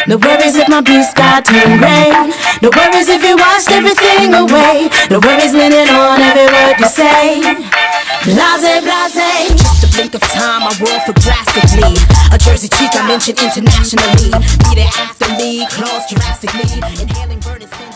No worries if my blue sky turned gray. No worries if you washed everything away. No worries leaning on every word you say. Blase, blase. Just a blink of time, my world fell drastically. A Jersey cheek I mentioned internationally. Need it after me, close drastically. Inhaling burning stench.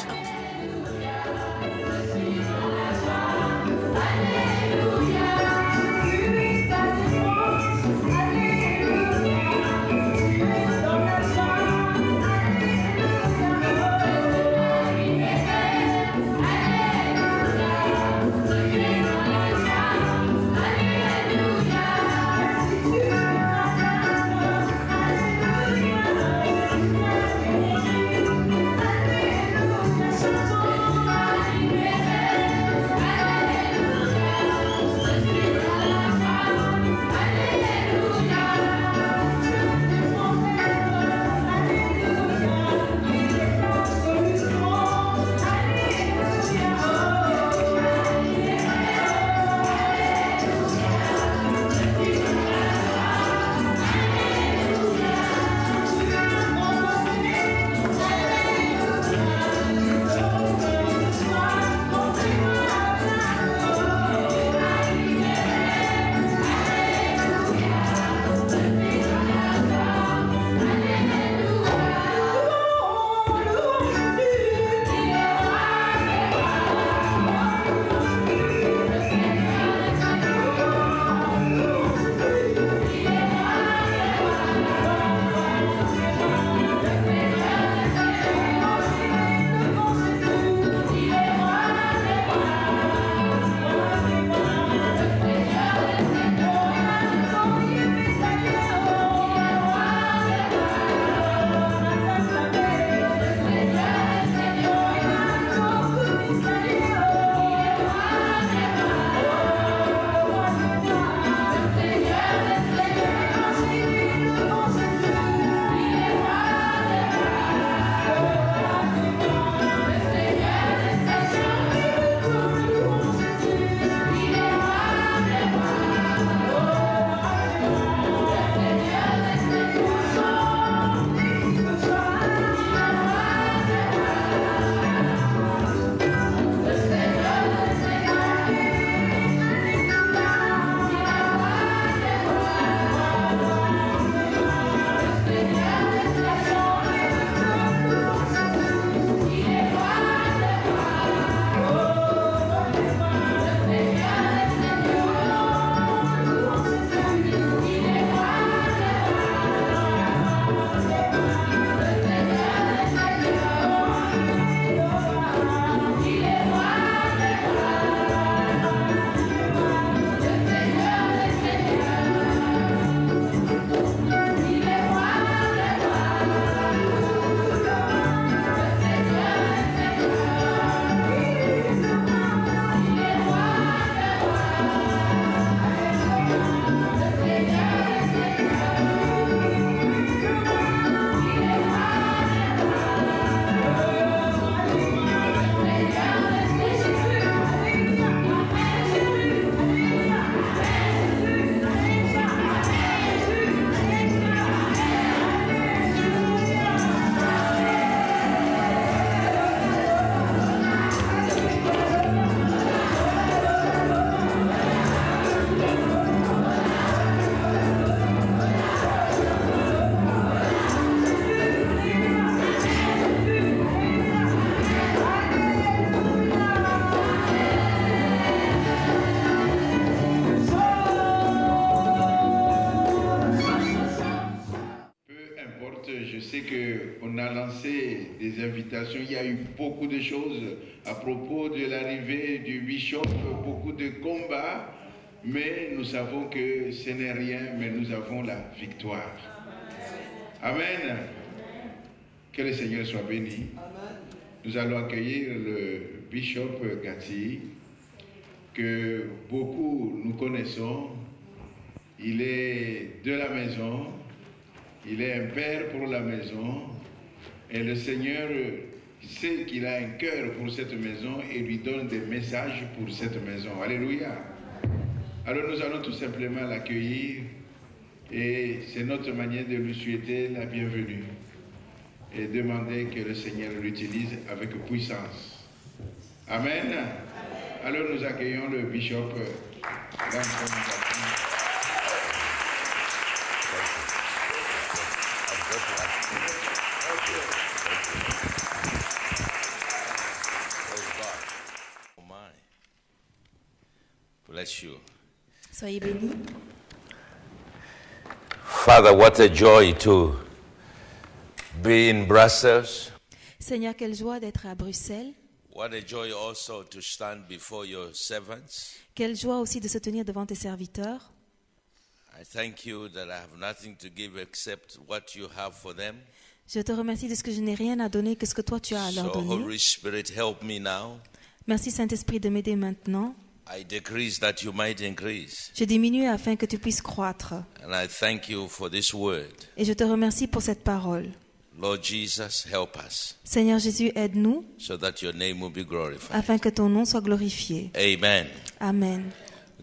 Je sais qu'on a lancé des invitations, il y a eu beaucoup de choses à propos de l'arrivée du bishop, beaucoup de combats, mais nous savons que ce n'est rien, mais nous avons la victoire. Amen. Que le Seigneur soit béni. Nous allons accueillir le bishop Gatti, que beaucoup nous connaissons. Il est de la maison. Il est un père pour la maison et le Seigneur sait qu'il a un cœur pour cette maison et lui donne des messages pour cette maison. Alléluia. Alors nous allons tout simplement l'accueillir et c'est notre manière de lui souhaiter la bienvenue. et demander que le Seigneur l'utilise avec puissance. Amen. Alors nous accueillons le bishop dans Bless you. Soyez bénis. Father, what a joy to be in Brussels. Seigneur, quelle joie d'être à Bruxelles. What a joy also to stand before your servants. Quelle joie aussi de se tenir devant tes serviteurs. I thank you that I have nothing to give except what you have for them. Je te remercie de ce que je n'ai rien à donner que ce que toi tu as à leur So donner. Holy Spirit, help me now. Merci Saint-Esprit de m'aider maintenant. I decrease that you might increase. Je diminue afin que tu puisses croître. And I thank you for this word. Et je te remercie pour cette parole. Lord Jesus, help us Seigneur Jésus, aide-nous so that your name will be glorified. afin que ton nom soit glorifié. Amen. Amen.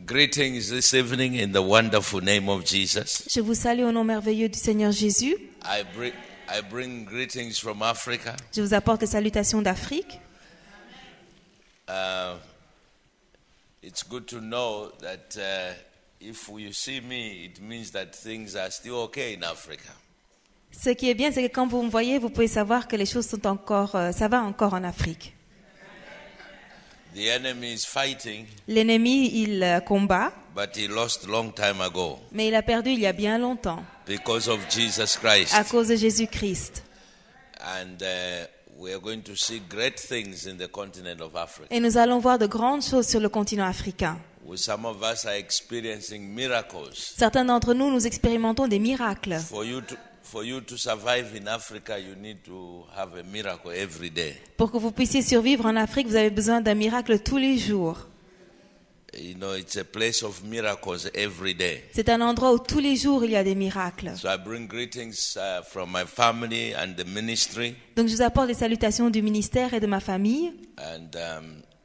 Greetings this evening in the wonderful name of Jesus. Je vous salue au nom merveilleux du Seigneur Jésus. I bring greetings from Africa. Je vous apporte les salutations d'Afrique. It's good to know that if you see me, it means that things are still okay in Africa. Ce qui est bien, c'est que quand vous me voyez, vous pouvez savoir que les choses sont encore, ça va encore en Afrique. The enemy is fighting, L'ennemi, il combat, but he lost long time ago mais il a perdu il y a bien longtemps because of Jesus Christ. à cause de Jésus-Christ. And we are going to see great things in the continent of Africa. Et nous allons voir de grandes choses sur le continent africain. Some of us are experiencing miracles. Certains d'entre nous, nous expérimentons des miracles. For you to survive in Africa, you need to have a miracle every day. Pour que vous puissiez survivre en Afrique, vous avez besoin d'un miracle tous les jours. You know, it's a place of miracles every day. C'est un endroit où tous les jours il y a des miracles. So I bring greetings from my family and the ministry. Donc je vous apporte les salutations du ministère et de ma famille. And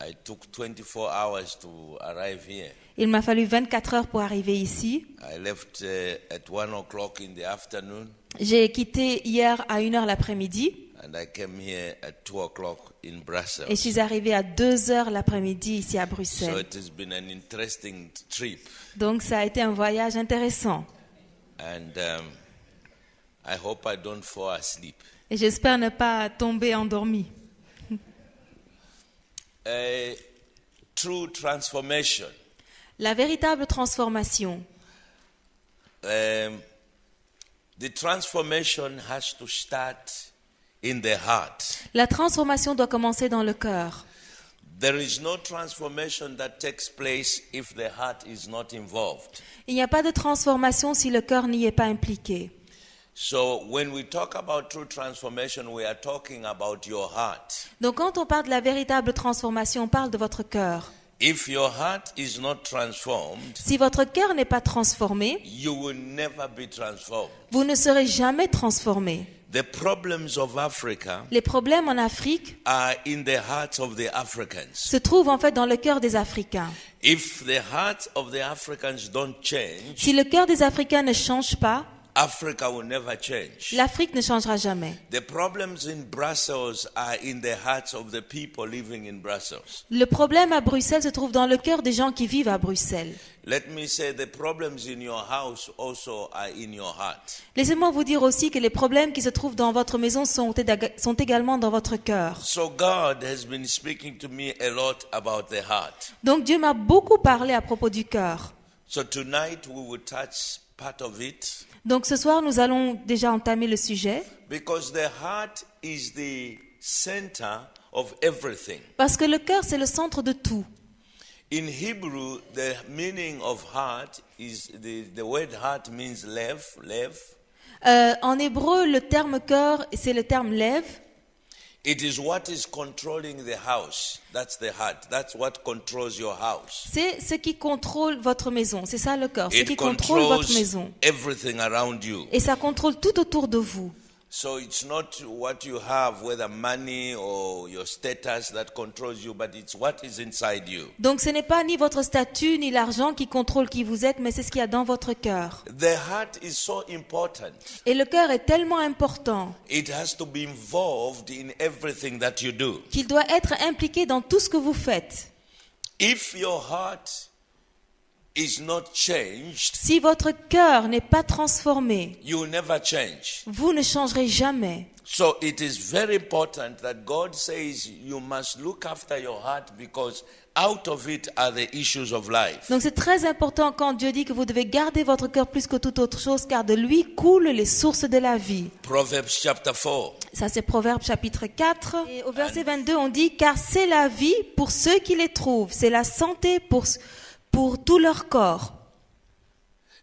I took 24 hours to arrive here. Il m'a fallu 24 heures pour arriver ici. I left at 1 o'clock in the afternoon. J'ai quitté hier à 1h l'après-midi. And I came here at 2 o'clock in Brussels. Et je suis arrivée à 2h l'après-midi ici à So Bruxelles. it has been an interesting trip. Donc ça a été un voyage intéressant. And I hope I don't fall asleep. Et j'espère ne pas tomber endormi. True transformation. La véritable transformation. The transformation has to start in the heart. La transformation doit commencer dans le cœur. There is no transformation that takes place if the heart is not involved. Il n'y a pas de transformation si le cœur n'y est pas impliqué. So when we talk about true transformation, we are talking about your heart. Donc quand on parle de la véritable transformation, on parle de votre cœur. If your heart is not transformed, Si votre cœur n'est pas transformé, you will never be transformed. vous ne serez jamais transformé. The problems of Africa Les problèmes en Afrique are in the hearts of the Africans. se trouvent en fait dans le cœur des Africains. If the hearts of the Africans don't change, Si le cœur des Africains ne change pas, Africa will never change. l'Afrique ne changera jamais. The problems in Brussels are in the hearts of the people living in Brussels. Le problème à Bruxelles se trouve dans le cœur des gens qui vivent à Bruxelles. Let me say the problems in your house also are in your heart. Laissez-moi vous dire aussi que les problèmes qui se trouvent dans votre maison sont également dans votre cœur. So God has been speaking to me a lot about the heart. Donc Dieu m'a beaucoup parlé à propos du cœur. So tonight we will touch part of it. Donc ce soir, nous allons déjà entamer le sujet. Because the heart is the center of everything. Parce que le cœur, c'est le centre de tout. In Hebrew, the meaning of heart is the word heart means lev. En hébreu, le terme cœur, c'est le terme lève. It is what is controlling the house. That's the heart. That's what controls your house. C'est ce qui contrôle votre maison. C'est ça le cœur. Ce It qui contrôle votre controls maison. everything around you. Et ça contrôle tout autour de vous. So it's not what you have, whether money or your status that controls you, but it's what is inside you. Donc ce n'est pas ni votre statut ni l'argent qui contrôle qui vous êtes, mais c'est ce qu'il y a dans votre cœur. The heart is so important. Et le cœur est tellement important It has to be involved in everything that you do. qu'il doit être impliqué dans tout ce que vous faites. If your heart is not changed, Si votre cœur n'est pas transformé, you will never change. vous ne changerez jamais. So it is very important that God says you must look after your heart because out of it are the issues of life. Donc c'est très important quand Dieu dit que vous devez garder votre cœur plus que toute autre chose, car de lui coulent les sources de la vie. Proverbs chapter 4. Ça c'est Proverbe chapitre 4. Et au verset 22 on dit, car c'est la vie pour ceux qui les trouvent, c'est la santé pour tout leur corps.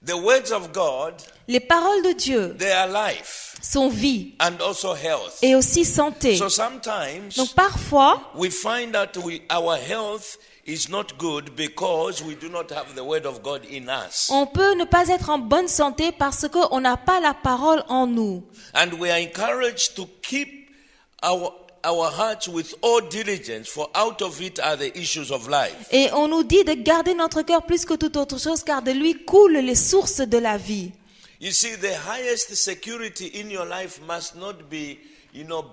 The words of God, Les paroles de Dieu they are life sont vie and also health. et aussi santé. So sometimes Donc parfois, we find out our health is not good because we do not have the word of God in us. on peut ne pas être en bonne santé parce qu'on n'a pas la parole en nous. And we are encouraged to keep our hearts with all diligence, for out of it are the issues of life. Et on nous dit de garder notre cœur plus que toute autre chose, car de lui coulent les sources de la vie. You see, the highest security in your life must not be,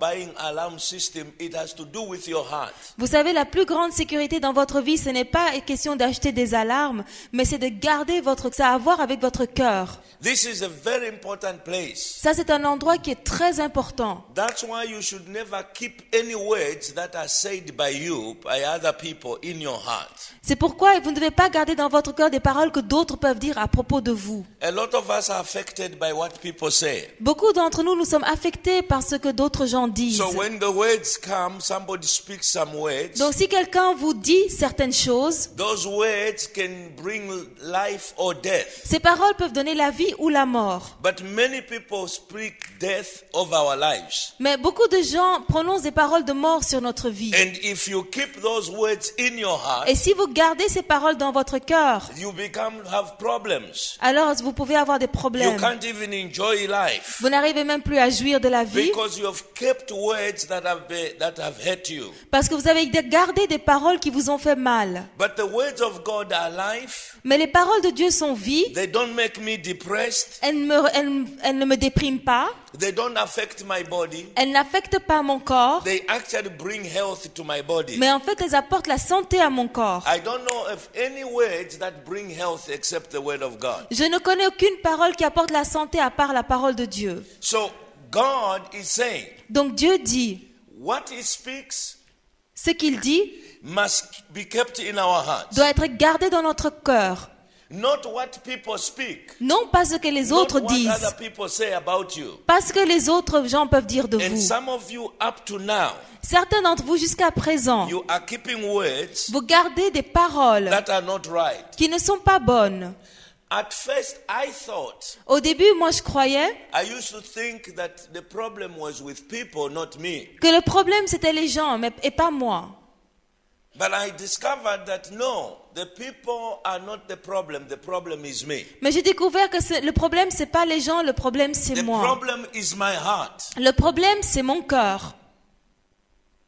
buying alarm system. It has to do with your heart. Vous savez, la plus grande sécurité dans votre vie, ce n'est pas question d'acheter des alarmes, mais c'est de garder ça a à voir avec votre cœur. This is a very important place. Ça, c'est un endroit qui est très important. That's why you should never keep any words that are said by you, by other people in your heart. C'est pourquoi vous ne devez pas garder dans votre cœur des paroles que d'autres peuvent dire à propos de vous. A lot of us are affected by what people say. Beaucoup d'entre nous, nous sommes affectés par ce que d'autres gens disent. So when the words come, somebody speaks some words. Donc si quelqu'un vous dit certaines choses, Those words can bring life or death. ces paroles peuvent donner la vie ou la mort. But many people speak death of our lives. Mais beaucoup de gens prononcent des paroles de mort sur notre vie. And if you keep those words in your heart, Et si vous gardez ces paroles dans votre cœur, you have problems. alors vous pouvez avoir des You problèmes. can't even enjoy life Vous n'arrivez même plus à jouir de la vie because you have kept words that have hurt you. parce que vous avez gardé des paroles qui vous ont fait mal. But the words of God are life. Mais les paroles de Dieu sont vie. They don't make me depressed. Elles ne me dépriment pas. They don't affect my body. Elles n'affectent pas mon corps. They actually bring health to my body. Mais en fait, elles apportent la santé à mon corps. I don't know of any words that bring health except the word of God. Je ne connais aucune parole qui apporte la santé à part la parole de Dieu. So God is saying, Donc Dieu dit, what he speaks ce qu'il dit must be kept in our hearts. doit être gardé dans notre cœur. Not what people speak. Non pas ce que les autres Not what disent. other people say about you. Pas ce que les autres gens peuvent dire de And vous. some of you up to now, Certains d'entre vous jusqu'à présent, you are keeping words vous gardez des paroles that are not right. qui ne sont pas bonnes. At first, I thought, Au début, moi je croyais I used to think that the problem was with people, not me. que le problème c'était les gens et pas moi. But I discovered that no, the people are not the problem is me. Mais j'ai découvert que le problème c'est pas les gens, le problème c'est The moi. problem is my heart. Le problème c'est mon cœur.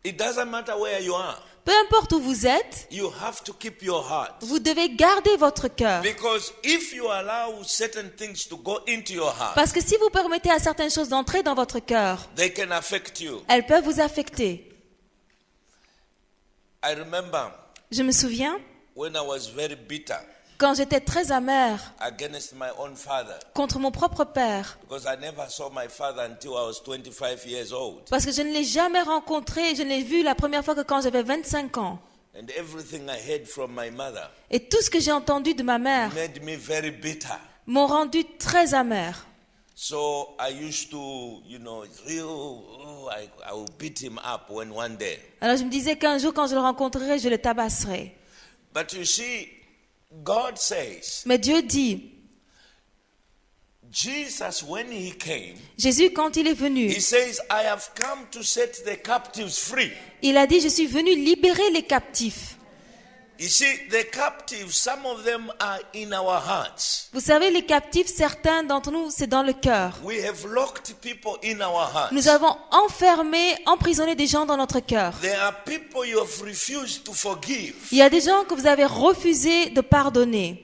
It doesn't matter where you are. Peu importe où vous êtes, You have to keep your heart. vous devez garder votre cœur. Because if you allow certain things to go into your heart, Parce que si vous permettez à certaines choses d'entrer dans votre cœur, they can affect you. elles peuvent vous affecter. I remember Je me souviens, when I was very bitter quand j'étais très amère against my own father, contre mon propre père, because I never saw my father until I was 25 years old. parce que je ne l'ai jamais rencontré, je ne l'ai vu la première fois que quand j'avais 25 ans. And everything I heard from my mother Et tout ce que j'ai entendu de ma mère made me very bitter. m'ont rendu très amère. So I used to, I will beat him up one day. Alors je me disais qu'un jour quand je le rencontrerai, je le tabasserai. But you see, God says, Mais Dieu dit, Jesus, when he came, Jésus quand il est venu, he says, I have come to set the captives free. il a dit, je suis venu libérer les captifs. You see, the captives, some of them are in our hearts. Vous savez, les captifs, certains d'entre nous, c'est dans le cœur. We have locked people in our hearts. Nous avons enfermé, emprisonné des gens dans notre cœur. There are people you have refused to forgive. Il y a des gens que vous avez refusé de pardonner.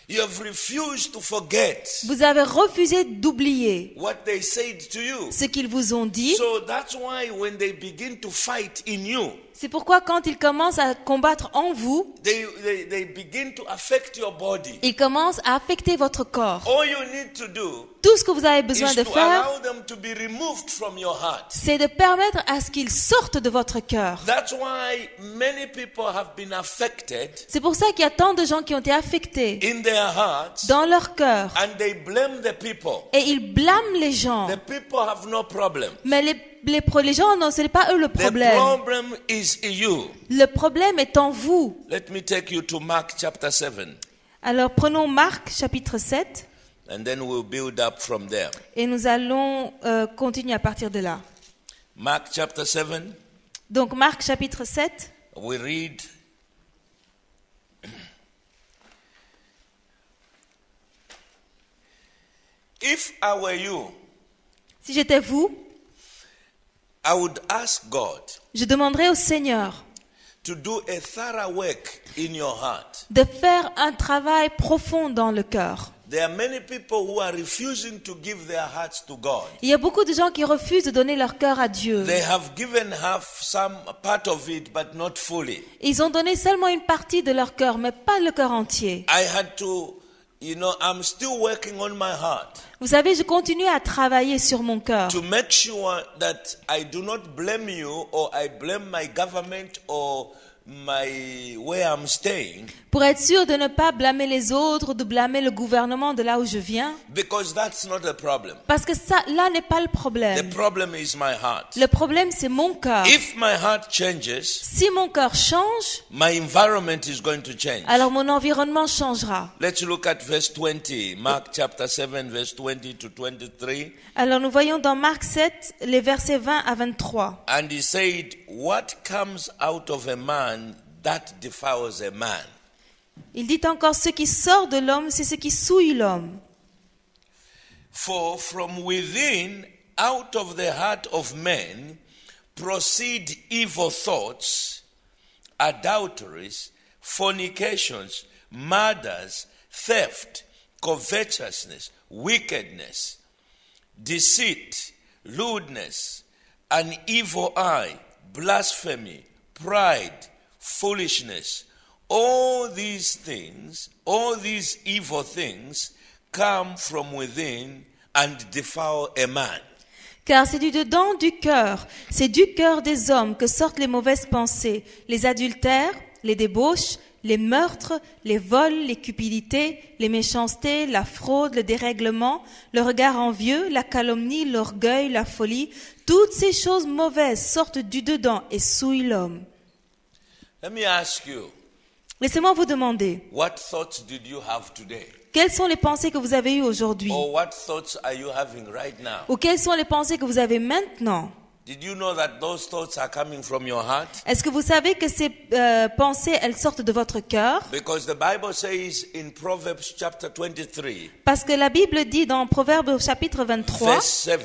You have refused to forget Vous avez refusé d'oublier what they said to you. ce qu'ils vous ont dit. So that's why when they begin to fight in you, C'est pourquoi quand ils commencent à combattre en vous, they begin to affect your body. ils commencent à affecter votre corps. All you need to do Tout ce que vous avez besoin is de to faire, allow them to be removed from your heart. c'est de permettre à ce qu'ils sortent de votre cœur. That's why many people have been affected C'est pour ça qu'il y a tant de gens qui ont été affectés in their hearts dans leur cœur. and they blame the people. Et ils blâment les gens. The people have no problem. Mais les gens, non, ce n'est pas eux le The problème. problem is in you. Le problème est en vous. Let me take you to Mark chapter 7 Alors prenons Marc chapitre 7 and then we'll build up from there. et nous allons continuer à partir de là. Mark chapter 7, Donc Marc chapitre 7, we read If I were you, si j'étais vous, I would ask God je demanderais au Seigneur to do a thorough work in your heart. de faire un travail profond dans le cœur. There are many people who are refusing to give their hearts to God. Il y a beaucoup de gens qui refusent de donner leur cœur à Dieu. They have given half some part of it, but not fully. Ils ont donné seulement une partie de leur cœur, mais pas le cœur entier. I had to, I'm still working on my heart Vous savez, je continue à travailler sur mon cœur to make sure that I do not blame you or I blame my government or my where I'm staying, pour être sûr de ne pas blâmer les autres, de blâmer le gouvernement de là où je viens, because that's not a problem. parce que ça, là n'est pas le The problème. problem is my heart. Le problème, c'est mon cœur. If my heart changes, Si mon cœur change, my environment is going to change. alors mon environnement changera. Let's look at verse 20. Mark chapter 7, verse 20 to 23. Alors nous voyons dans Marc 7, les versets 20 à 23. And he said, what comes out of a man, that defiles a man. Il dit encore, ce qui sort de l'homme, c'est ce qui souille l'homme. For from within, out of the heart of man, proceed evil thoughts, adulteries, fornications, murders, theft, covetousness, wickedness, deceit, lewdness, an evil eye, blasphemy, pride, foolishness. All these evil things come from within and defile a man. Car c'est du dedans du cœur, c'est du cœur des hommes que sortent les mauvaises pensées, les adultères, les débauches, les meurtres, les vols, les cupidités, les méchancetés, la fraude, le dérèglement, le regard envieux, la calomnie, l'orgueil, la folie. Toutes ces choses mauvaises sortent du dedans et souillent l'homme. Let me ask you, Laissez-moi vous demander, what thoughts did you have today? quelles sont les pensées que vous avez eues aujourd'hui? Or what thoughts are you having right now? Ou quelles sont les pensées que vous avez maintenant? Did you know that those thoughts are coming from your heart? Est-ce que vous savez que ces pensées, elles sortent de votre cœur? Because the Bible says in Proverbs chapter 23, Parce que la Bible dit dans Proverbes au chapitre 23, verse 7,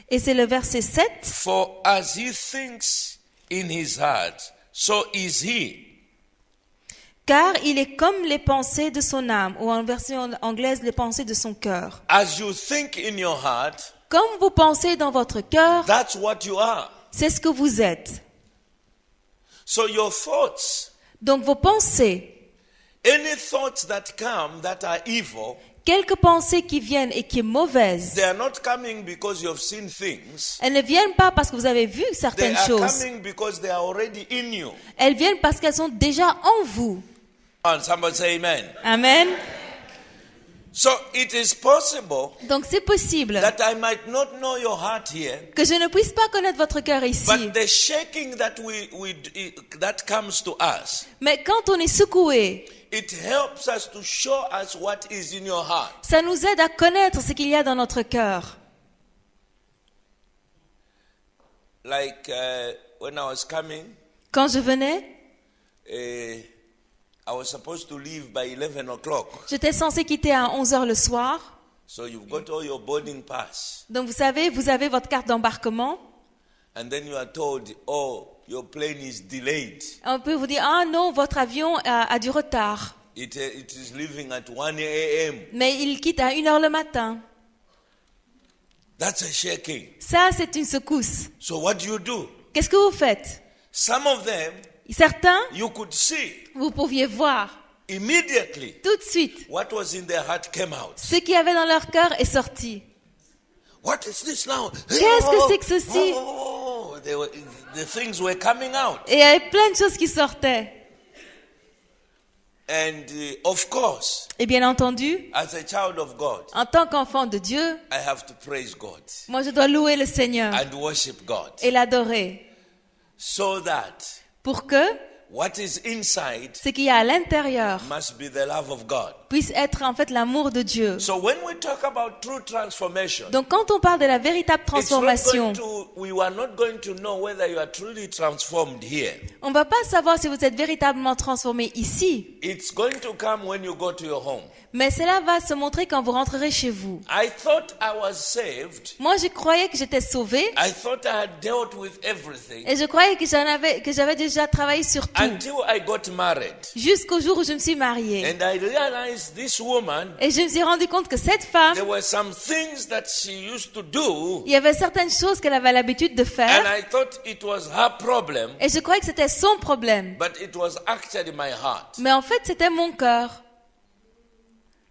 et c'est le verset 7, for as he thinks in his heart, so is he. car il est comme les pensées de son âme, ou en version anglaise, les pensées de son cœur. As you think in your heart, Comme vous pensez dans votre cœur, that's what you are. c'est ce que vous êtes. So your thoughts, Donc vos pensées, any thoughts that come that are evil, quelques pensées qui viennent et qui sont mauvaises, they are not coming because you have seen things. elles ne viennent pas parce que vous avez vu They certaines are choses. coming because they are already in you. Elles viennent parce qu'elles sont déjà en vous. And somebody say amen. Amen. So it is possible Donc c'est possible that I might not know your heart here, que je ne puisse pas connaître votre cœur ici. but the shaking that that comes to us, Mais quand on est secoué, it helps us to show us what is in your heart. ça nous aide à connaître ce qu'il y a dans notre cœur. Like when I was coming, Quand je venais, I was supposed to leave by 11 o'clock. J'étais censé quitter à 11h le soir. So you've got all your boarding pass. Donc vous savez, vous avez votre carte d'embarquement. And then you are told, oh, your plane is delayed. On peut vous dire, ah non, votre avion a du retard. It is leaving at 1 a.m. Mais il quitte à 1h le matin. That's a shaking. Ça, c'est une secousse. So what do? Qu'est-ce que vous faites? Some of them, Certains, you could see vous pouviez voir immediately tout de suite. what was in their heart came out. Ce qu'il y avait dans leur cœur est sorti. What is this now? Qu'est-ce que c'est que ceci? The things were coming out. Et il y avait plein de choses qui sortaient. And of course, Et bien entendu, as a child of God, en tant qu'enfant de Dieu, I have to praise God moi je dois louer le Seigneur and worship God et l'adorer. so that Pour que what is inside ce qu'il y a à l'intérieur must be the love of God. puisse être en fait l'amour de Dieu. So when we talk about true transformation, Donc quand on parle de la véritable it's not transformation, we are not going to know whether you are truly transformed here. on ne va pas savoir si vous êtes véritablement transformé ici, It's going to come when you go to your home. mais cela va se montrer quand vous rentrerez chez vous. I thought I was saved. Moi, je croyais que j'étais sauvée I thought I had dealt with everything et je croyais que j'avais déjà travaillé sur tout until I got married. jusqu'au jour où je me suis mariée. And I realized this woman, Et je me suis rendu compte que cette femme, there were some things that she used to do, il y avait certaines choses qu'elle avait l'habitude de and faire I thought it was her problem, et je croyais que c'était son problème. but it was actually my heart. Mais en fait, c'était mon cœur.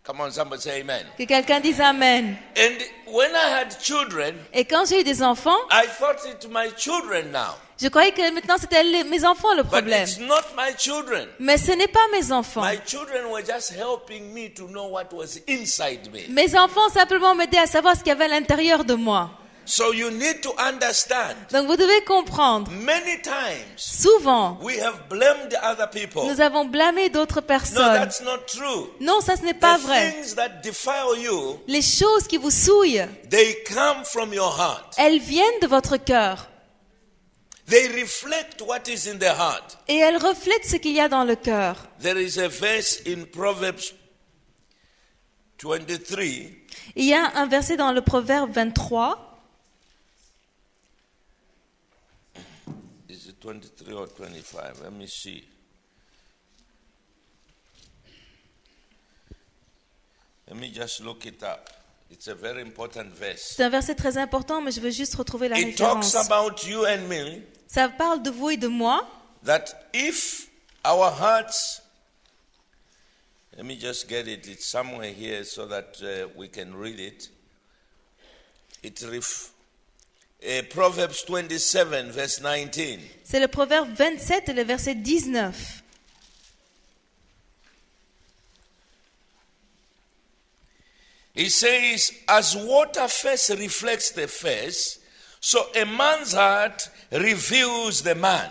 Come on, somebody say amen. Que quelqu'un dise Amen. And when I had children, Et quand j'ai eu des enfants, I thought it my children now. je croyais que maintenant c'était mes enfants le But problème. it's not my children. Mais ce n'est pas mes enfants. My children were just helping me to know what was inside me. Mes enfants simplement m'aidaient à savoir ce qu'il y avait à l'intérieur de moi. So you need to understand, Donc vous devez comprendre, many times souvent, we have blamed other people. nous avons blâmé d'autres No, personnes. that's not true. Non, ça ce n'est pas The vrai. things that defile you, Les choses qui vous souillent, they come from your heart. elles viennent de votre cœur. They reflect what is in the heart. Et elles reflètent ce qu'il y a dans le cœur. There is a verse in Proverbs 23. Il y a un verset dans le Proverbe 23. Is it 23 or 25? Let me see. Let me just look it up. It's a very important verse. C'est un verset très important, mais je veux juste retrouver la It talks référence. about you and me, Ça parle de vous et de moi. that if our hearts, let me just get it, it's somewhere here so that we can read it. Proverbs 27, verse 19. C'est le Proverbe 27 et le verset 19. It says, as water first reflects the face, so a man's heart reveals the man.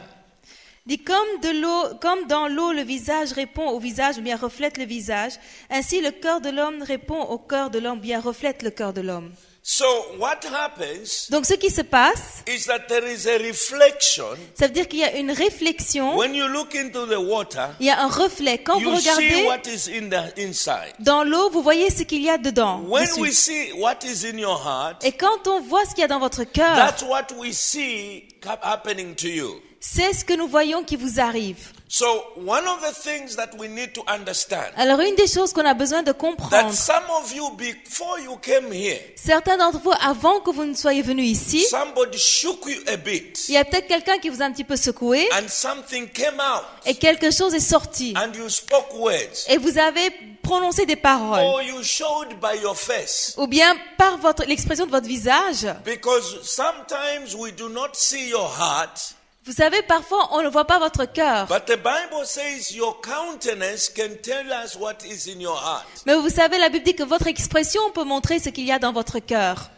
Dit comme dans l'eau le visage répond au visage ou bien reflète le visage, ainsi le cœur de l'homme répond au cœur de l'homme, bien reflète le cœur de l'homme. So what happens Donc ce qui se passe, is that there is a reflection. ça veut dire qu'il y a une réflexion, When you look into the water, il y a un reflet. Quand vous you see regardez what is in the inside. dans l'eau, vous voyez ce qu'il y a dedans. When dessus. we see what is in your heart, Et quand on voit ce qu'il y a dans votre cœur, that's what we see happening to you. c'est ce que nous voyons qui vous arrive. So one of the things that we need to understand, Alors une des choses qu'on a besoin de that comprendre, some of you before you came here, certains d'entre vous, avant que vous ne soyez venus ici, somebody shook you a bit il y a peut-être quelqu'un qui vous a un petit peu secoué and something came out et quelque chose est sorti. and you spoke words, Et vous avez prononcé des paroles. or you showed by your face. Ou bien par l'expression de votre visage. Because sometimes we do not see your heart, Vous savez, parfois, on ne voit pas votre cœur. but the Bible says your countenance can tell us what is in your heart. Mais vous savez, la Bible dit que votre expression peut montrer ce qu'il y a dans votre cœur.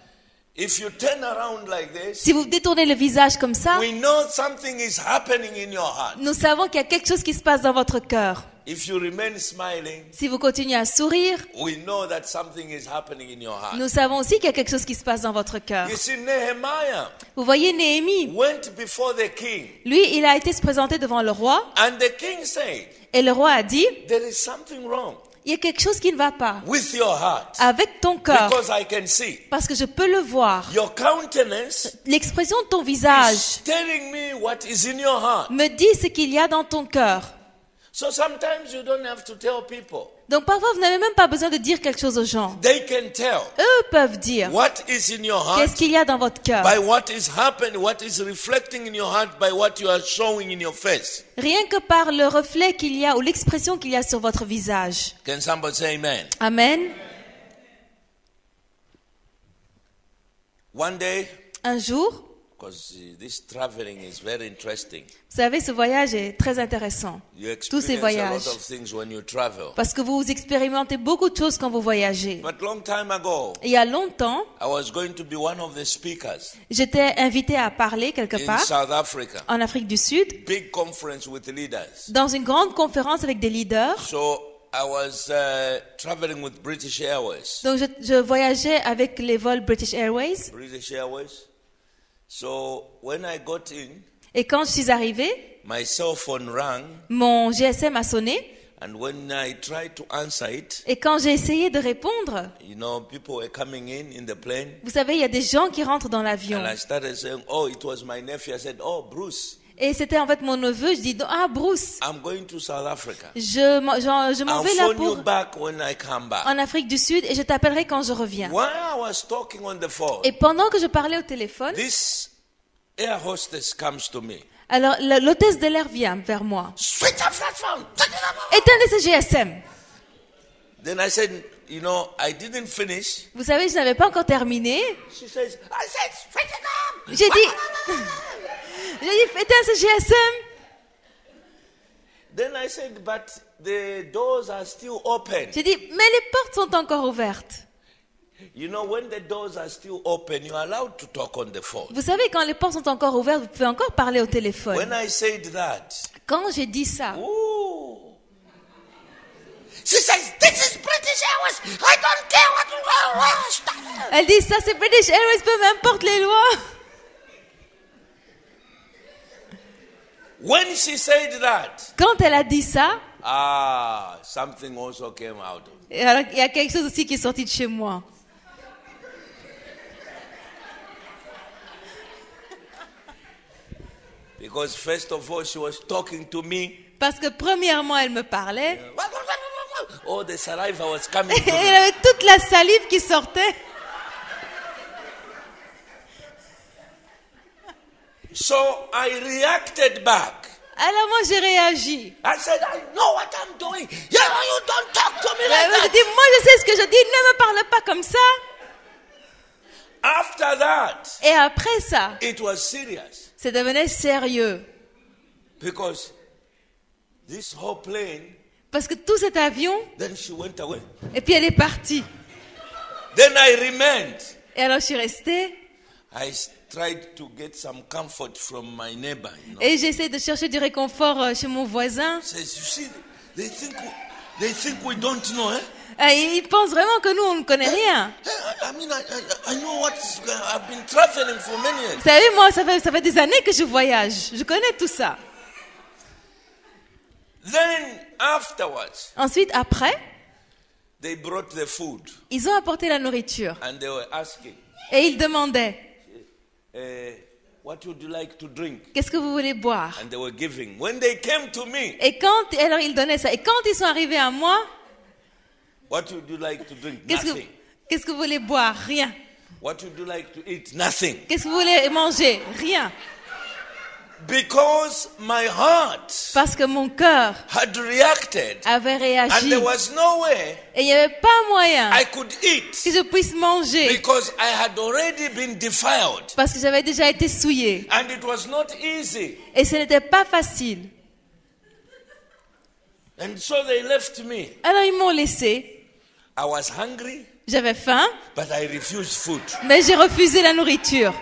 If you turn around like this, Si vous détournez le visage comme ça, we know something is happening in your heart. nous savons qu'il y a quelque chose qui se passe dans votre cœur. if you remain smiling, si vous continuez à sourire, we know that something is happening in your heart. nous savons aussi qu'il y a quelque chose qui se passe dans votre cœur. You see, Nehemiah Vous voyez Néhémie, went before the king, lui, il a été se présenter devant le roi and the king said, et le roi a dit, there is something wrong il y a quelque chose qui ne va pas with your heart, avec ton cœur, because I can see parce que je peux le voir. your countenance L'expression de ton visage is telling me what is in your heart. me dit ce qu'il y a dans ton cœur. So sometimes you don't have to tell people. Donc parfois, vous n'avez même pas besoin de dire quelque chose aux gens. They can tell Eux peuvent dire what is in your qu'est-ce heart qu'il y a dans votre cœur. by what is happening, what is reflecting in your heart by what you are showing in your face. Rien que par le reflet qu'il y a ou l'expression qu'il y a sur votre visage. Can somebody say amen? Amen. One day, Un jour, because this traveling is very interesting. vous savez, ce voyage est très intéressant. You Tous ces experience a voyages. lot of things when you travel. Parce que vous expérimentez beaucoup de choses quand vous voyagez. But long time ago, Il y a longtemps, I was going to be one of the speakers j'étais invitée à parler quelque in part South Africa. en Afrique du Sud, Big conference with leaders. dans une grande conférence avec des leaders. So I was traveling with British Airways. Donc je voyageais avec les vols British Airways. British Airways. So when I got in, Et quand je suis arrivée, my cell phone rang, mon GSM a sonné. and when I tried to answer it, Et quand j'ai essayé de répondre, you know, people were coming in the plane, vous savez, il y a des gens qui rentrent dans l'avion. and I started saying, "Oh, it was my nephew." I said, "Oh, Bruce, Et c'était en fait mon neveu. Je dis, ah Bruce, I'm going to South Africa. je m'en I'll vais là phone you pour back when I come back." en Afrique du Sud et je t'appellerai quand je reviens. While I was talking on the phone, Et pendant que je parlais au téléphone, this air hostess comes to me. alors l'hôtesse de l'air vient vers moi. Switch off that phone. Éteignez ce GSM. Then I said, you know, I didn't finish. Vous savez, je n'avais pas encore terminé. She says, I said, switch it off. J'ai dit, éteins ce GSM. Then I said, but the doors are still open. J'ai dit, mais les portes sont encore ouvertes. You know, when the doors are still open, you're allowed to talk on the phone. Vous savez, quand les portes sont encore ouvertes, vous pouvez encore parler au téléphone. When I said that, Quand j'ai dit ça, ooh, she says, this is British Airways. I don't care what. elle dit, ça c'est British Airways, peu importe les lois. When she said that, Quand elle a dit ça, something also came out of it. et alors, il y a quelque chose aussi qui est sorti de chez moi. Because first of all, she was talking to me. Parce que premièrement, elle me parlait. Oh, the saliva was coming Et to elle me. avait toute la salive qui sortait. So I reacted back. Alors moi, j'ai réagi. I said, I know what I'm doing. Yeah, you don't talk to me Elle like m'a that. dit, moi je sais ce que je dis, ne me parle pas comme ça. After that, Et après ça, it was serious. c'est devenu sérieux. Because this whole plane, Parce que tout cet avion, then she went away. et puis elle est partie. Then I remained. Et alors je suis restée Tried to get some comfort from my neighbor. You know. et j'essaie de chercher du réconfort chez mon voisin. Says, you see, they think we don't know, eh? Ils pensent vraiment que nous, on ne connaît rien. I mean, I know what is. I've been traveling for many years. Vous savez, moi, ça fait des années que je voyage. Je connais tout ça. Then afterwards, Ensuite, après, they brought the food ils ont apporté la nourriture. and they were asking, Et ils demandaient, what would you like to drink? qu'est-ce que vous voulez boire? And they were giving. When they came to me, Et alors ils donnaient ça. Et quand ils sont arrivés à moi, what would you like to drink? qu'est-ce Nothing. que vous voulez boire? Rien. What would you like to eat? Nothing. Qu'est-ce que vous voulez manger? Rien. Because my heart Parce que mon cœur had reacted avait and réagi. there was no way Et il n'y avait pas moyen I could que eat je puisse manger. because I had already been defiled. Parce que j'avais déjà été souillée. And it was not easy. Et ce n'était pas facile. And so they left me. Alors ils m'ont laissé. I was hungry, J'avais faim, but I refused food. mais j'ai refusé la nourriture.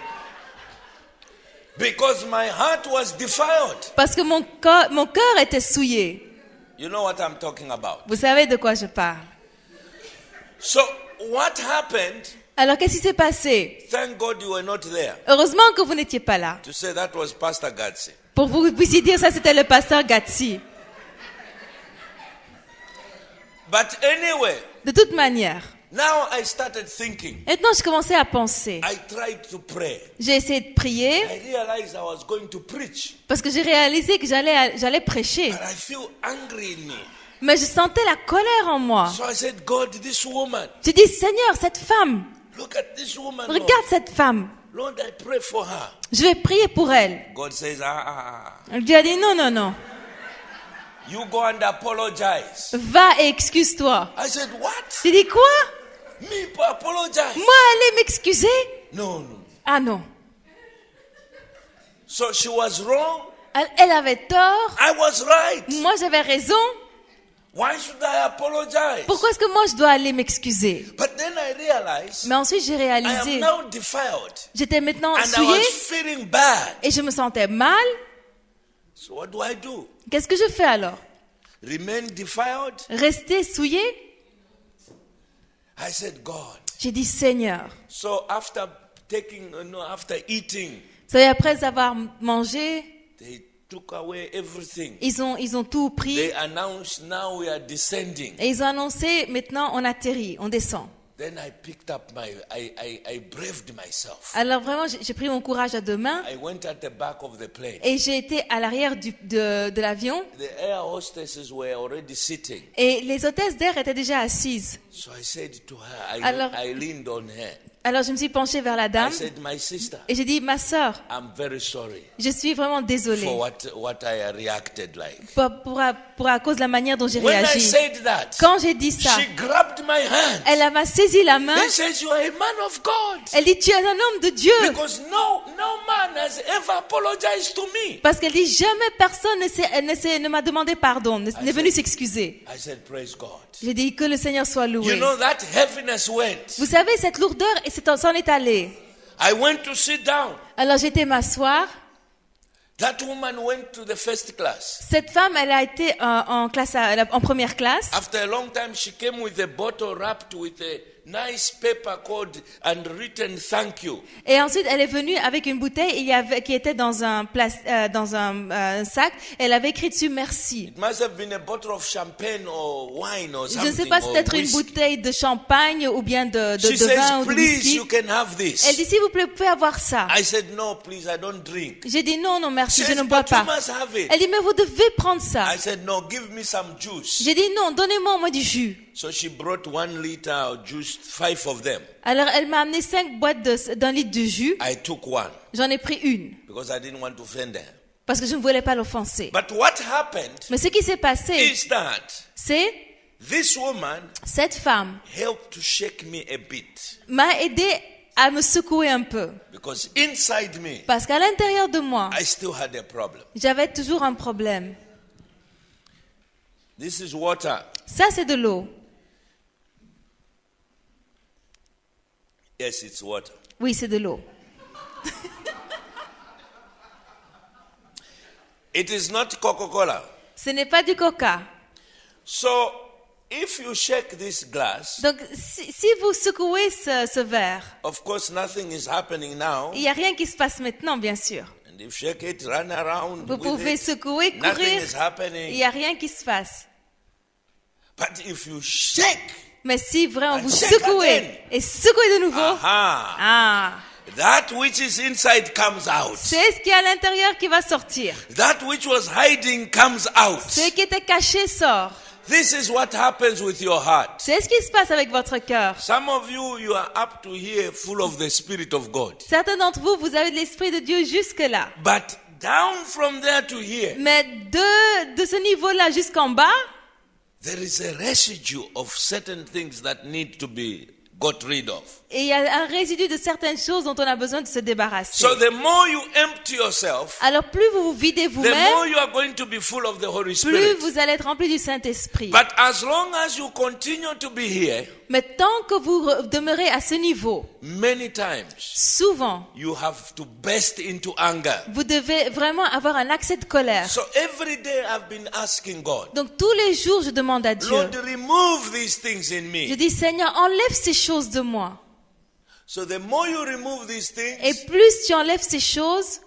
Because my heart was defiled. Parce que mon cœur était souillé. You know what I'm talking about. Vous savez de quoi je parle. So what happened? Alors, qu'est-ce qui s'est passé? Thank God you were not there Heureusement que vous n'étiez pas là. to say that was Pastor Gatsi. Pour vous puissiez dire ça, c'était le pasteur Gatsi. But anyway, De toute manière, now I started thinking. maintenant je commençais à penser. I tried to pray. J'ai essayé de prier I realized I was going to preach. parce que j'ai réalisé que j'allais prêcher. But I feel angry in me. Mais je sentais la colère en moi. So I said, God, this woman, J'ai dit, Seigneur, cette femme, look at this woman. Lord. regarde cette femme. Lord, I pray for her. Je vais prier pour elle. God says, Dieu a dit, non, non, non. you go and apologize. Va et excuse-toi. I said, what? J'ai dit, quoi? Me apologize? Moi, aller m'excuser? No, no. Ah non. So she was wrong. Elle avait tort. I was right. Moi, j'avais raison. Why should I apologize? Pourquoi est-ce que moi, je dois aller m'excuser? But then I realized Mais ensuite, j'ai I am réalisé. now defiled. J'étais maintenant And I souillée was feeling bad. et je me sentais mal. So what do I do? Qu'est-ce que je fais alors? Remain defiled? Rester souillée? I said, God. J'ai dit, Seigneur. So after after eating, Vous savez, après avoir mangé, they took away everything. ils ont tout pris They announced now we are descending. et ils ont annoncé, maintenant on atterrit, on descend. Then I picked up I braved myself. Alors vraiment, j'ai pris mon courage à deux mains I went at the back of the plane. et j'ai été à l'arrière de l'avion The air hostesses were already sitting. et les hôtesses d'air étaient déjà assises. So I said to her, Alors- I leaned on her. Alors je me suis penchée vers la I dame said, my sister, et j'ai dit, ma sœur, I'm very sorry je suis vraiment désolée for what I reacted like. pour à cause de la manière dont j'ai When I réagi. said that, Quand j'ai dit ça, she grabbed my hand. elle m'a saisi la main. He says, you are a man of God. Elle dit, tu es un homme de Dieu. Because no man has ever apologized to me. Parce qu'elle dit, jamais personne ne m'a demandé pardon, n'est venu s'excuser. I said, praise God. J'ai dit, que le Seigneur soit You loué. know, that heaviness went. Vous savez, cette lourdeur, s'en est allée. I went to sit down. Alors j'étais m'asseoir. That woman went to the first class. Cette femme, elle a été en première classe. After a long time, she came with a bottle wrapped with a nice paper called and written thank you. Et ensuite, elle est venue avec une bouteille qui était dans un sac. Elle avait écrit dessus merci. It must have been a bottle of champagne or wine or Je something. ne sais pas si or peut-être une whiskey. bouteille de champagne ou bien de She vin says, ou de please, whisky. you can have this. Elle dit, s'il vous plaît, vous pouvez avoir ça. I said, no, please, I don't drink. J'ai dit, non, non, merci, She je says, ne bois but you pas. must have it. Elle dit, mais vous devez prendre ça. I said, no, give me some juice. J'ai dit, non, donnez-moi au moins du jus. So she brought 1 liter of juice, 5 of them. Alors, elle m'a amené 5 boîtes d'un litre de jus. I took one J'en ai pris une. because I didn't want to offend her. Parce que je ne voulais pas l'offenser. But what happened Mais ce qui s'est passé, is that c'est this woman cette femme helped to shake me a bit m'a aidé à me secouer un peu. because inside me, Parce qu'à l'intérieur de moi, I still had a problem. j'avais toujours un problème. This is water. Ça, c'est de l'eau. Yes, it's water. Oui, c'est de l'eau. It is not Coca-Cola. Ce n'est pas du coca. So, if you shake this glass, Donc, si vous secouez ce verre, of course, nothing is happening now. il n'y a rien qui se passe maintenant, bien sûr. And if you shake it, run around Vous with pouvez it, secouer, nothing courir, is il happening. n'y a rien qui se passe. But if you shake, Mais si vraiment And vous shake secouez again. et secouez de nouveau, aha, ah, that which is inside comes out. c'est ce qui est à l'intérieur qui va sortir. That which was hiding comes out. Ce qui était caché sort. This is what happens with your heart. C'est ce qui se passe avec votre cœur. Some of you are up to here full of the Spirit of God. Certains d'entre vous, vous avez de l'Esprit de Dieu jusque-là. But down from there to here, Mais de ce niveau-là jusqu'en bas, there is a residue of certain things that need to be got rid of. et il y a un résidu de certaines choses dont on a besoin de se débarrasser. So the more you empty yourself, Alors plus vous vous videz the more vous-même, you are going to be full of the Holy plus Spirit. vous allez être rempli du Saint-Esprit. But as long as you continue to be here, Mais tant que vous demeurez à ce niveau, many times souvent, you have to burst into anger. vous devez vraiment avoir un accès de colère. So every day I've been asking God, Donc tous les jours, je demande à Dieu. Lord, remove these things in Je me. dis, Seigneur, enlève ces choses de moi. So the more you remove these Et things, plus tu enlèves ces choses,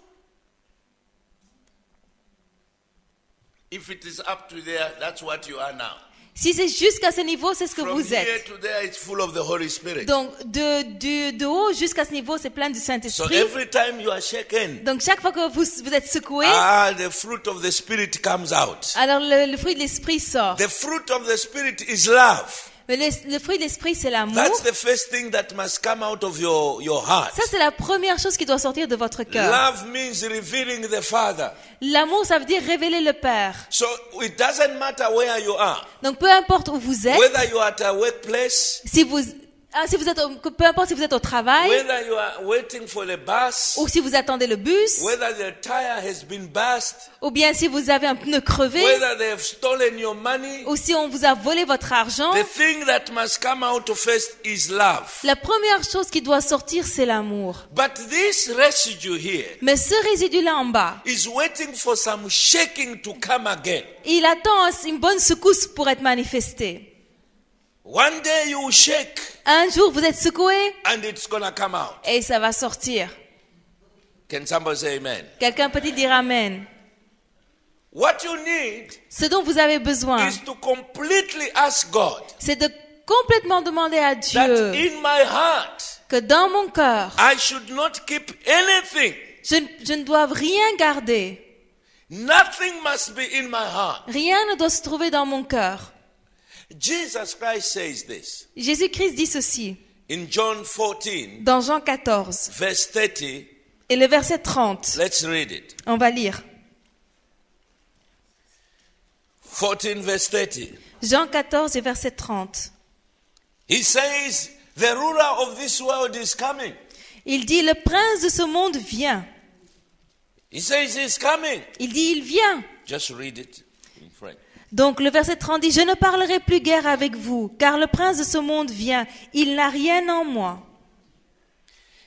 if it is up to there, that's what you are now. si c'est jusqu'à ce niveau, c'est ce que From vous here êtes. to there, it's full of the Holy Spirit. Donc de haut jusqu'à ce niveau, c'est plein du So Saint-Esprit. every time you are shaken, Donc chaque fois que vous êtes secoué, the fruit of the Spirit comes out. alors le fruit de l'Esprit sort. The fruit of the Spirit is love. Mais le fruit de l'Esprit, c'est l'amour. That's the first thing that must come out of your heart. Ça, c'est la première chose qui doit sortir de votre cœur. Love means revealing the Father. L'amour, ça veut dire révéler le Père. So it doesn't matter where you are. Donc peu importe où vous êtes, Whether you are at a workplace, peu importe si vous êtes au travail, whether you are waiting for the bus, ou si vous attendez le bus, whether the tire has been burst, ou bien si vous avez un pneu crevé, whether they have stolen your money, ou si on vous a volé votre argent, the thing that must come out first is love. la première chose qui doit sortir, c'est l'amour. But this residue here Mais ce résidu-là en bas, is waiting for some shaking to come again. il attend une bonne secousse pour être manifesté. One day you will shake Un jour, vous êtes secoué and it's gonna come out. et ça va sortir. Can somebody say amen? Quelqu'un peut-il dire Amen? What you need Ce dont vous avez besoin, is to completely ask God c'est de complètement demander à that Dieu in my heart que dans mon cœur, I should not keep anything. je ne dois rien garder. Nothing must be in my heart. Rien ne doit se trouver dans mon cœur. Jesus Christ says this Jésus-Christ dit ceci in John 14, dans Jean 14 verse 30. et le verset 30. Let's read it. On va lire. 14, verse 30. Jean 14 et verset 30. He says, the ruler of this world is coming. Il dit, le prince de ce monde vient. He says he's coming. Il dit, il vient. Just read it in French. Donc le verset 30 dit, je ne parlerai plus guère avec vous, car le prince de ce monde vient. Il n'a rien en moi.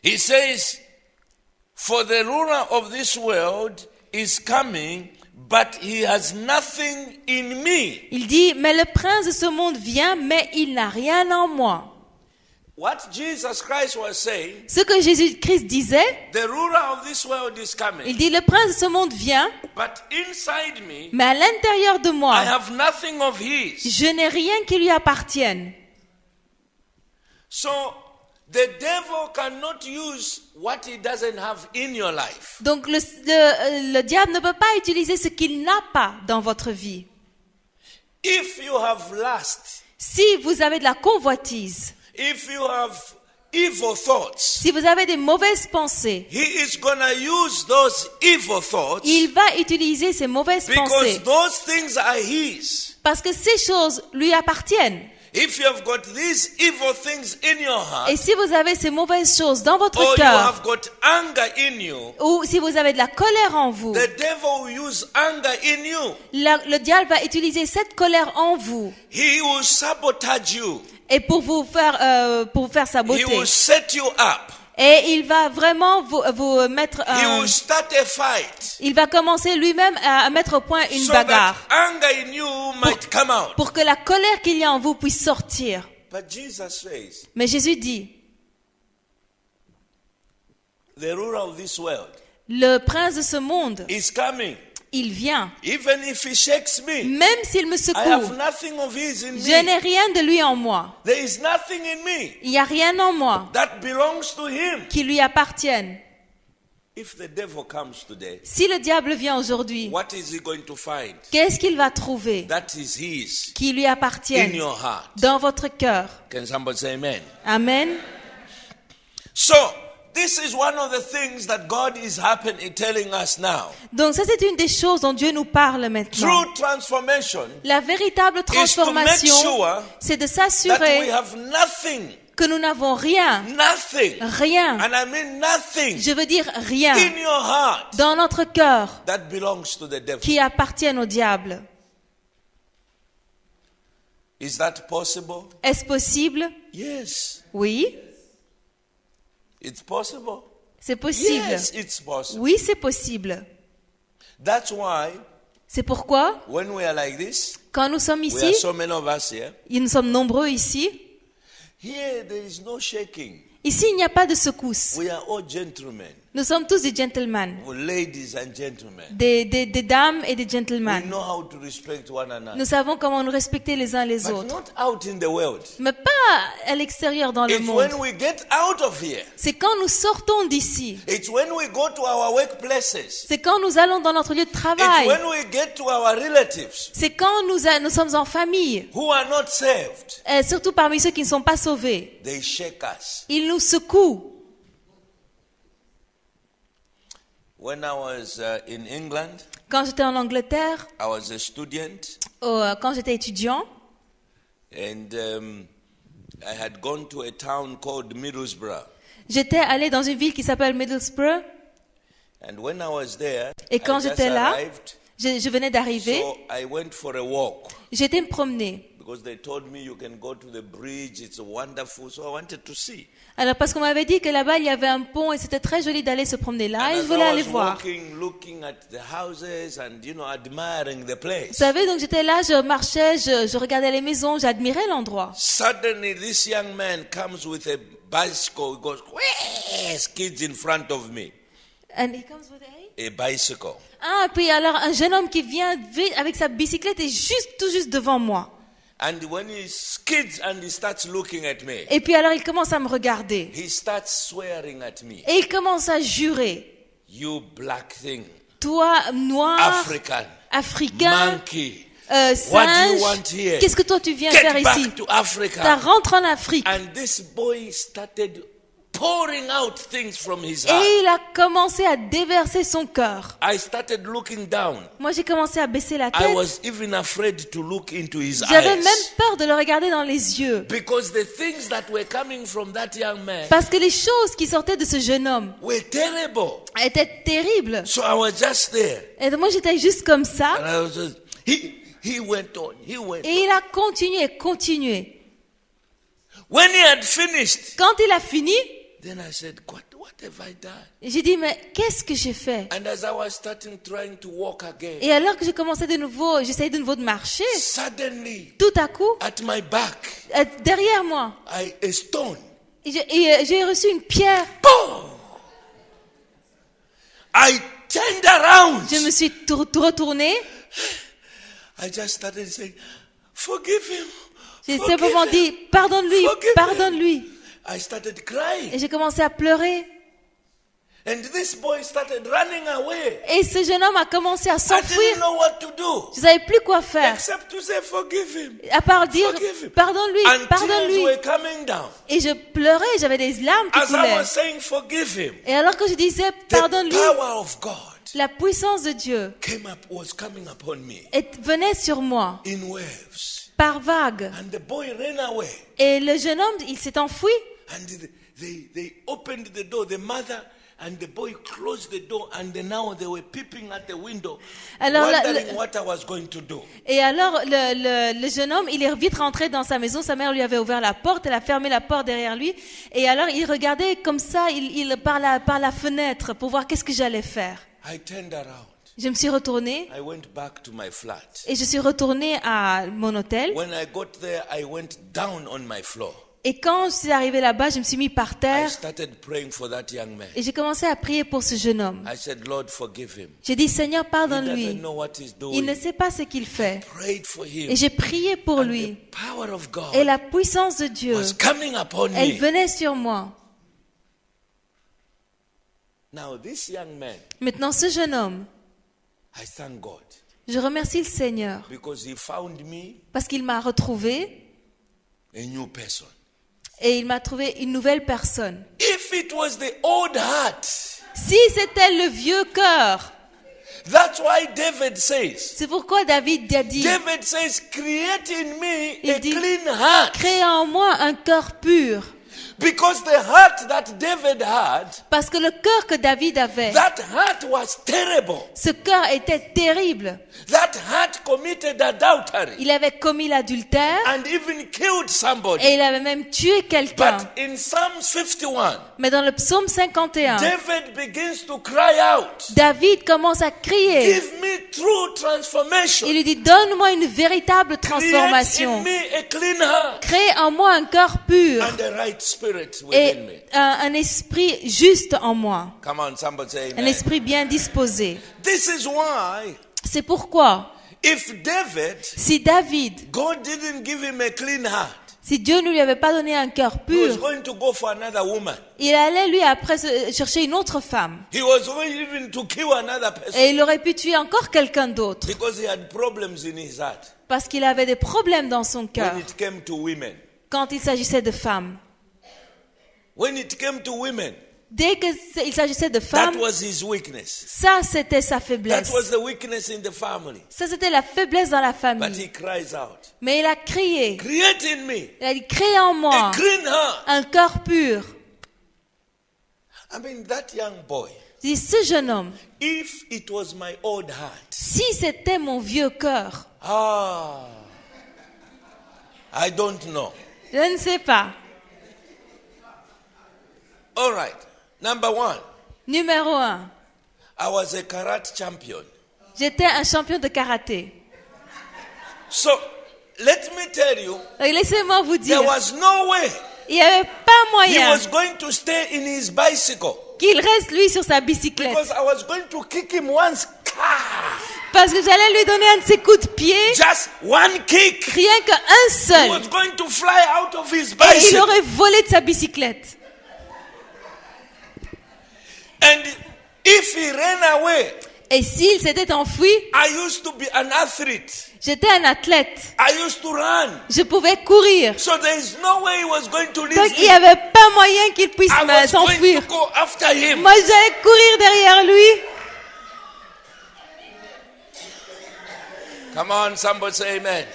He says, for the ruler of this world is coming, but he has nothing in me. Il dit, mais le prince de ce monde vient, mais il n'a rien en moi. What Jesus Christ was saying, Ce que Jésus-Christ disait, the ruler of this world is coming, il dit, le prince de ce monde vient, but inside me, mais à l'intérieur de I moi, have nothing of his. je n'ai rien qui lui appartienne. So the devil cannot use what he doesn't have in your life. Donc le diable ne peut pas utiliser ce qu'il n'a pas dans votre vie. If you have lust, Si vous avez de la convoitise, if you have evil thoughts, si vous avez des mauvaises pensées, he is going to use those evil thoughts il va utiliser ces mauvaises because pensées those things are his. parce que ces choses lui appartiennent. If you have got these evil things in your heart, Et si vous avez ces mauvaises choses dans votre or you cœur, have got anger in you, ou si vous avez de la colère en vous, the devil will use anger in you. le diable va utiliser cette colère en vous He will sabotage you. et pour vous faire He saboter. will set you up. Et il va vraiment vous mettre He will start a fight il va commencer lui-même à mettre au point une so bagarre that anger in you might come out. pour que la colère qu'il y a en vous puisse sortir. But Jesus says, Mais Jésus dit, the ruler of this world le prince de ce monde, is coming. il vient. Even if he shakes me, Même s'il me I have secoue, nothing of his in je me. n'ai rien de lui en moi. There is nothing in me Il n'y a rien en moi that belongs to him. qui lui appartienne. If the devil comes today, Si le diable vient aujourd'hui, what is he going to find? qu'est-ce qu'il va trouver That is his qui lui in appartienne your heart. dans votre cœur? Can somebody say amen? Amen. So, this is one of the things that God is telling us now. Donc ça, c'est une des choses dont Dieu nous parle maintenant. True transformation La véritable is to make transformation, sure c'est de that we s'assurer have nothing, que nous n'avons rien, rien, and I mean nothing je veux dire rien, in your heart dans notre cœur that belongs to the devil. qui appartiennent au diable. Is that possible? Est-ce possible? Yes. Oui, It's possible. c'est possible. Yes, it's possible. Oui, c'est possible. That's why C'est pourquoi, when we are like this, quand nous sommes we ici, are so many of us here. et nous sommes nombreux ici, Here there is no shaking. ici il n'y a pas de secousse. We are all gentlemen, Nous sommes tous des gentlemen, ladies and gentlemen. des dames et des We gentlemen. know how to respect one another. Nous savons comment nous respecter les uns les But autres. not out in the world. Mais pas à l'extérieur dans le It's monde. when we get out of here. C'est quand nous sortons d'ici. It's when we go to our workplaces. C'est quand nous allons dans notre lieu de It's travail. when we get to our relatives C'est quand nous sommes en famille. who are not saved. Et surtout parmi ceux qui ne sont pas sauvés. They shake us. Ils nous secouent. When I was in England, Quand j'étais en Angleterre, I was a student, quand j'étais étudiant, and I had gone to a town called Middlesbrough. j'étais allé dans une ville qui s'appelle Middlesbrough. And when I was there, Et quand I just j'étais là, arrived. je venais d'arriver, So I went for a walk j'étais me promener. because they told me you can go to the bridge. It's wonderful. So I wanted to see. Alors parce qu'on m'avait dit que là-bas il y avait un pont et c'était très joli d'aller se promener là et And je as voulais I aller was voir. walking, looking at the houses and admiring the Vous place. savez, donc j'étais là, je marchais, je regardais les maisons, j'admirais l'endroit. Suddenly, this young man comes with a bicycle. He goes, where's kids in front of me? And he comes with A bicycle. Ah, puis alors un jeune homme qui vient avec sa bicyclette et tout juste devant moi. And when he skids and he starts looking at me, Et puis alors il commence à me regarder. he starts swearing at me. Et il commence à jurer. You black thing, Toi, noir, African, africain, monkey. What do singe, you want here? qu'est-ce que toi tu viens Get faire back ici? to Africa. Rentre en Afrique. And this boy started pouring out things from his heart. Et il a commencé à déverser son cœur. I started looking down. Moi j'ai commencé à baisser la I tête. was even afraid to look into his J'avais eyes. même peur de le regarder dans les yeux. Because the things that were coming from that young man Parce que les choses qui sortaient de ce jeune homme were terrible. étaient terribles. So I was just there. Et moi j'étais juste comme ça. And I was just, he went on. He went Et il a continué. When he had finished, Quand il a fini, then I said, what have I done? j'ai dit, mais qu'est-ce que j'ai fait? And as I was trying to walk again, Et alors que j'essayais de nouveau de marcher, suddenly, tout à coup, at my back, derrière moi, a stone. j'ai reçu une pierre. Boom! I turned around. Je me suis retournée. I just started saying, forgive him. J'ai Forgive simplement him. dit, pardonne-lui, Forgive him. pardonne-lui. I started crying. Et j'ai commencé à pleurer. And this boy started running away. Et ce jeune homme a commencé à I didn't s'enfuir. know what to do. Je ne savais plus quoi faire. Except to say, forgive him. À part dire, Forgive him. pardonne-lui, And tears pardonne-lui. were coming down. Et je pleurais, j'avais des larmes qui As I coulaient. was saying, forgive him, Et alors que je disais, the pardonne-lui, power of God la puissance de Dieu was coming upon me venait sur moi in waves. par vagues. And the boy ran away. Et le jeune homme, il s'est enfui. And they opened the door. The mother and the boy closed the door. And now they were peeping at the window, Alors, wondering what I was going to do. Et alors, le jeune homme, il est vite rentré dans sa maison. Sa mère lui avait ouvert la porte. Elle a fermé la porte derrière lui. Et alors, il regardait comme ça, par la fenêtre pour voir qu'est-ce que j'allais faire. I turned around. Je me suis retournée I went back to my flat. et je suis retournée à mon hôtel. When I got there, I went down on my floor. Et quand je suis arrivée là-bas, je me suis mis par I terre started praying for that young man. et j'ai commencé à prier pour ce jeune homme. I said, Lord, forgive him. J'ai dit, Seigneur, He pardonne-lui. doesn't know what he's Il ne doing. sait pas ce qu'il fait. Prayed for him. Et j'ai prié pour And lui. the power of God Et la puissance de Dieu, was coming upon elle me. venait sur moi. Now, this young man, Maintenant, ce jeune homme, I thank God je remercie le Seigneur because he found me parce qu'il m'a retrouvée a new person. et il m'a trouvé une nouvelle personne. If it was the old heart, Si c'était le vieux cœur, that's why David says, c'est pourquoi David a dit, David says, create in me Il a dit, clean heart. crée en moi un cœur pur. Because the heart that David had, Parce que le cœur que David avait, that heart was terrible. ce cœur était terrible. That heart committed adultery Il avait commis l'adultère and even killed somebody. et il avait même tué quelqu'un. But in Psalm 51, Mais dans le psaume 51, David begins to cry out, David commence à crier. give me true transformation. Il lui dit, donne-moi une véritable Create in transformation. me a clean heart Crée en moi un cœur pur and a right spirit et within me. un esprit juste en moi. Come on, somebody say Un amen. esprit bien disposé. This is why C'est pourquoi, if David, si David, God didn't give him a clean heart, si Dieu ne lui avait pas donné un cœur he was pur, going to go for another woman. il allait lui après chercher une autre femme. He was going even to kill another person Et il aurait pu tuer encore quelqu'un d'autre. because he had problems in his heart Parce qu'il avait des problèmes dans son cœur when it came to women. quand il s'agissait de femmes. When it came to women, Dès qu'il s'agissait de that femmes, was his weakness. ça c'était sa That faiblesse. was the weakness in the family. Ça c'était la faiblesse dans la But famille. he cries out, Mais il a crié. create in me Il a dit, crée en a moi clean heart. un cœur pur. I mean, that young boy, Il dit, ce jeune homme, if it was my old heart, si c'était mon vieux cœur, I don't know. je ne sais pas. All right. Number one, Numéro 1, I was a karate champion. j'étais un champion de karaté. So, let me tell you, Donc, laissez-moi vous dire, there was no way il n'y avait pas he moyen was going to stay in his bicycle qu'il reste lui sur sa bicyclette. because I was going to kick him once. Parce que j'allais lui donner un de ses coups de pied, Just one kick. rien qu'un He seul. was going to fly out of his Et il bicycle. aurait volé de sa bicyclette. And if he ran away, Et s'il s'était enfui, I used to be an athlete. j'étais un athlète. I used to run. Je pouvais courir. So there is no way he was going to leave Donc il n'y me. avait pas moyen qu'il puisse I was going s'enfuir. to go after him. Moi, j'allais courir derrière lui. Come on, somebody say amen.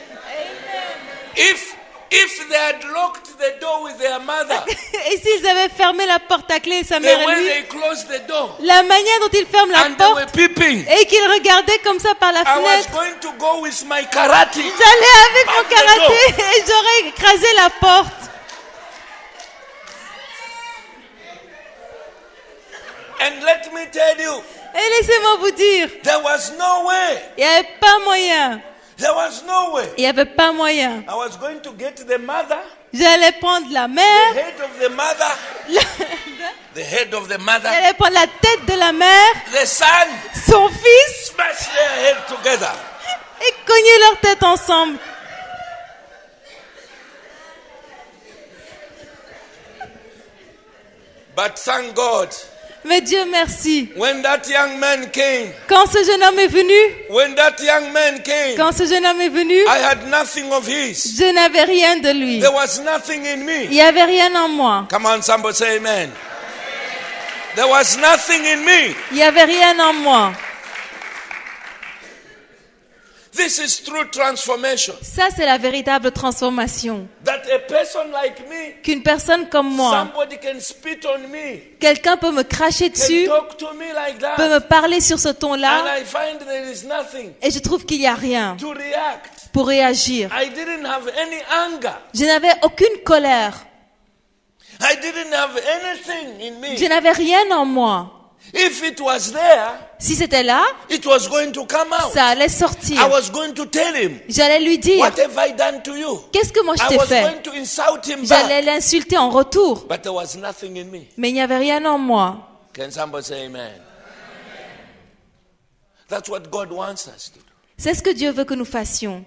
If they had locked the door with their mother, Et s'ils avaient fermé la porte à clé, sa the mère et way lui, they closed the door la manière dont ils ferment la and they were porte peeping, et qu'ils regardaient comme ça par la I was fenêtre, going to go with my karate. j'allais avec mon Back the karaté et j'aurais écrasé la porte. And let me tell you, Et laissez-moi vous dire, there was no way. il n'y avait pas moyen. There was no way. Il n'y avait pas moyen. I was going to get the mother, J'allais prendre la the mère, head of the mother, the head of the mother, j'allais prendre la tête de la mère, the son, son fils, smash their head together. et cogner leur tête ensemble. But thank God, Mais Dieu merci. when that young man came, Quand ce jeune homme est venu, quand ce jeune homme est venu, I had nothing of his. je n'avais rien de lui. There was nothing in Il me. n'y avait rien en moi. Come on, somebody say amen. There was nothing in me. Il n'y avait rien en moi. This is true transformation. Ça, c'est la véritable transformation. That a person like me, Qu'une personne comme moi, somebody can spit on me, quelqu'un peut me cracher can dessus, talk to me like peut that, me parler sur ce and ton-là, I find there is nothing et je trouve qu'il n'y a rien to react. pour réagir. I didn't have any anger. Je n'avais aucune colère. I didn't have anything in me. Je n'avais rien en moi. If it was there, Si c'était là, it was going to come out. ça allait sortir. I was going to tell him, J'allais lui dire, what have I done to you? qu'est-ce que moi je I t'ai was fait? going to insult him J'allais back. l'insulter en retour. But there was nothing in me. Mais il n'y avait rien en moi. Can somebody say amen? That's what God wants us to do. C'est ce que Dieu veut que nous fassions.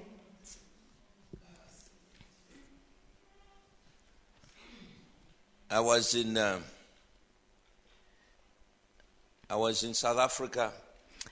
I was in South Africa.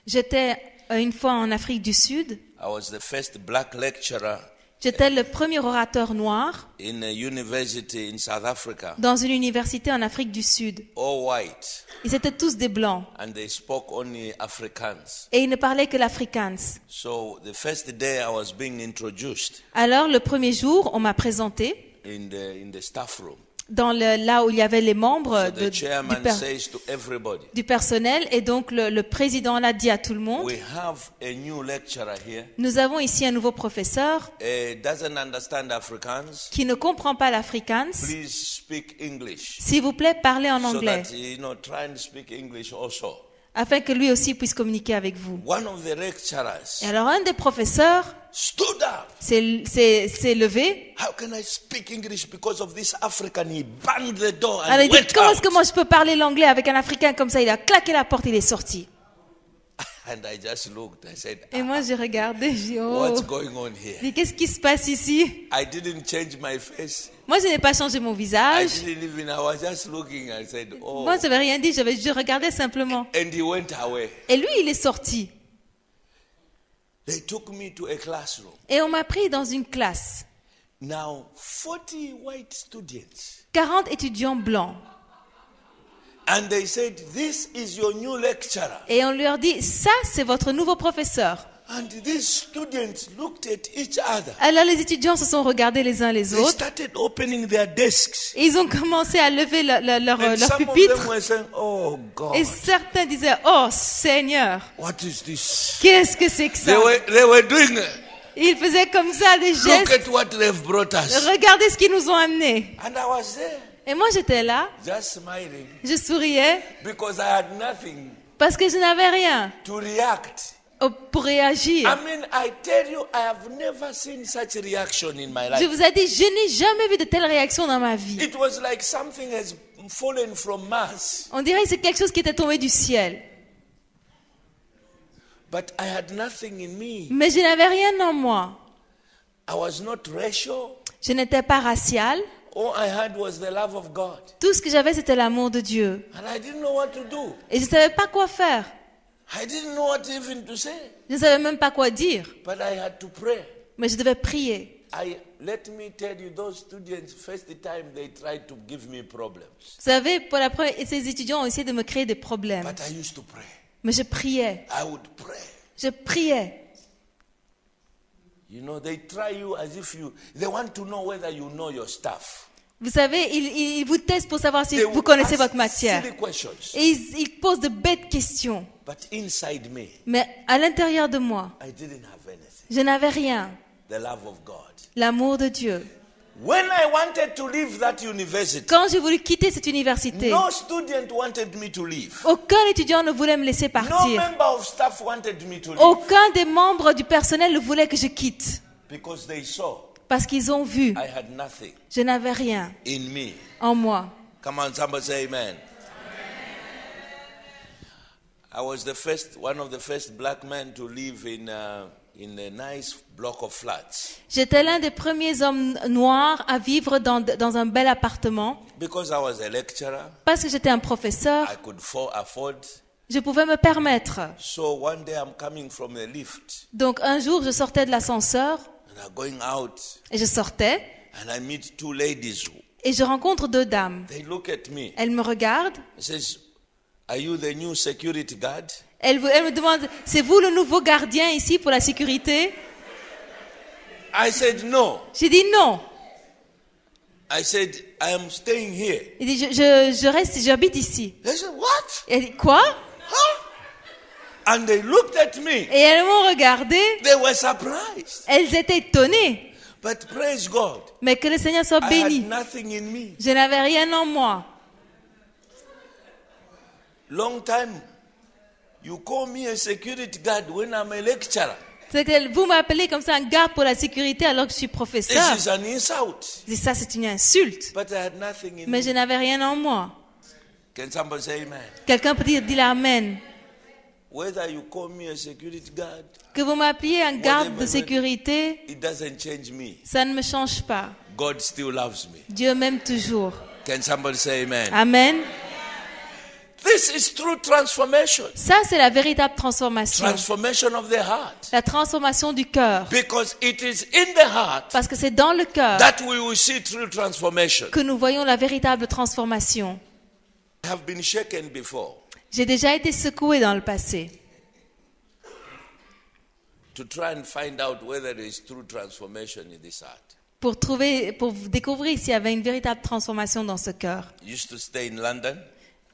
J'étais une fois en Afrique du Sud. I was the first black lecturer J'étais le premier orateur noir in a university in South Africa, dans une université en Afrique du Sud. all white, Ils étaient tous des blancs and they spoke only Afrikaans. et ils ne parlaient que l'afrikaans. So the first day I was being introduced Alors le premier jour, on m'a présenté in the staff room. là où il y avait les membres So the chairman says to everybody, du personnel. Et donc, le président l'a dit à tout le monde. we have a new lecturer here. Nous avons ici un nouveau professeur Doesn't understand Afrikaans. qui ne comprend pas l'Afrikaans. Please speak English. S'il vous plaît, parlez en So anglais, that, try and speak English also. afin que lui aussi puisse communiquer avec vous. One of the lecturers Et alors, un des professeurs stood up. s'est levé. How can I speak English because of this African? He banged the door and Alors, il dit, went comment est-ce que out. moi je peux parler l'anglais avec un Africain comme ça? Il a claqué la porte, il est sorti. And I just looked. I said, Et moi, j'ai regardé, j'ai dit, oh, what's going on here? mais qu'est-ce qui se passe ici? I didn't change my face. Moi, je n'ai pas changé mon I visage. didn't even, I was just looking. I said, oh. Moi, je n'avais rien dit, je regardais simplement. And he went away. Et lui, il est sorti. They took me to a classroom. Et on m'a pris dans une classe. Now, 40 white students. 40 étudiants blancs. And they said, this is your new lecturer. Et on leur dit, ça, c'est votre nouveau professeur. And these students looked at each other. Alors, les étudiants se sont regardés les uns les They autres. started opening their desks. Et ils ont commencé à lever leur And some of them pupitre. were saying, oh God, Et certains disaient, oh Seigneur, what is this? qu'est-ce que c'est que ça? They were doing, Ils faisaient comme ça des look gestes. at what they've brought us. Regardez ce qu'ils nous ont amené. And I was there, Et moi, j'étais là, just smiling, je souriais, because I had nothing parce que je n'avais rien to react. pour réagir. I mean, I tell you, I have never seen such a reaction in my Je life. vous ai dit, je n'ai jamais vu de telles réactions dans ma vie. It was like something has fallen from Mars. On dirait que c'est quelque chose qui était tombé du ciel. But I had nothing in me. Mais je n'avais rien en moi. I was not racial. Je n'étais pas raciale. All I had was the love of God. Tout ce que j'avais, c'était l'amour de Dieu. And I didn't know what to do. Et je ne savais pas quoi faire. I didn't know what even to say. Je ne savais même pas quoi dire. But I had to pray. Mais je devais prier. Let me tell you, those students, first time they tried to give me problems. Vous savez, pour la première, ces étudiants ont essayé de me créer des problèmes. But I used to pray. Mais je priais. I would pray. Je priais. You know, they try you as if they want to know whether you know your stuff. Vous savez, ils vous testent pour savoir si They vous would connaissez ask votre matière. silly questions. Et ils posent de bêtes questions. But inside me, Mais à l'intérieur de moi, I didn't have anything. je n'avais rien. The love of God. L'amour de Dieu. When I wanted to leave that university, Quand j'ai voulu quitter cette université, no student wanted me to leave. aucun étudiant ne voulait me laisser No partir. member of staff wanted me to leave. Aucun des membres du personnel ne voulait que je quitte. Because they saw Parce qu'ils ont vu, I had nothing je n'avais rien in me. en moi. Come on, somebody say amen. I was one of the first black men to live in a nice block of flats. J'étais l'un des premiers hommes noirs à vivre dans un bel appartement. Because I was a lecturer, Parce que j'étais un professeur, I could afford. je pouvais me permettre. So one day I'm coming from the lift Donc un jour, je sortais de l'ascenseur and I'm going out et je sortais and I meet two ladies. et je rencontre deux dames. They look at me. Elles me regardent. It says, "Are you the new security guard?" Elles me demandent, c'est vous le nouveau gardien ici pour la sécurité? I said no. J'ai dit non. I said I am staying here. Il dit, je reste, j'habite ici. They said what? Et elle dit, quoi? Huh? And they looked at me. Et elles m'ont regardé. They were surprised. Elles étaient étonnées. But praise God. Mais que le Seigneur soit I béni. had nothing in me. Je n'avais rien en moi. Long time. You call me a security guard when I'm a lecturer. C'est que vous m'appelez comme ça un garde pour la sécurité alors que je suis professeur. This is an insult. Je dis, ça, c'est une insulte. But I had nothing in Mais je me. n'avais rien en moi. Can somebody say amen? Quelqu'un peut dire amen. Whether you call me a security guard, Que vous m'appeliez un garde de sécurité, it doesn't change me. ça ne me change pas. God still loves me. Dieu m'aime toujours. Can somebody say amen? Amen. This is true transformation. Ça, c'est la véritable transformation. Transformation of the heart. La transformation du cœur. Because it is in the heart Parce que c'est dans le cœur that we will see true transformation. que nous voyons la véritable transformation. I have been shaken before J'ai déjà été secouée dans le passé to try and find out whether there is true transformation in this heart. pour découvrir s'il y avait une véritable transformation dans ce cœur. I used to stay in London,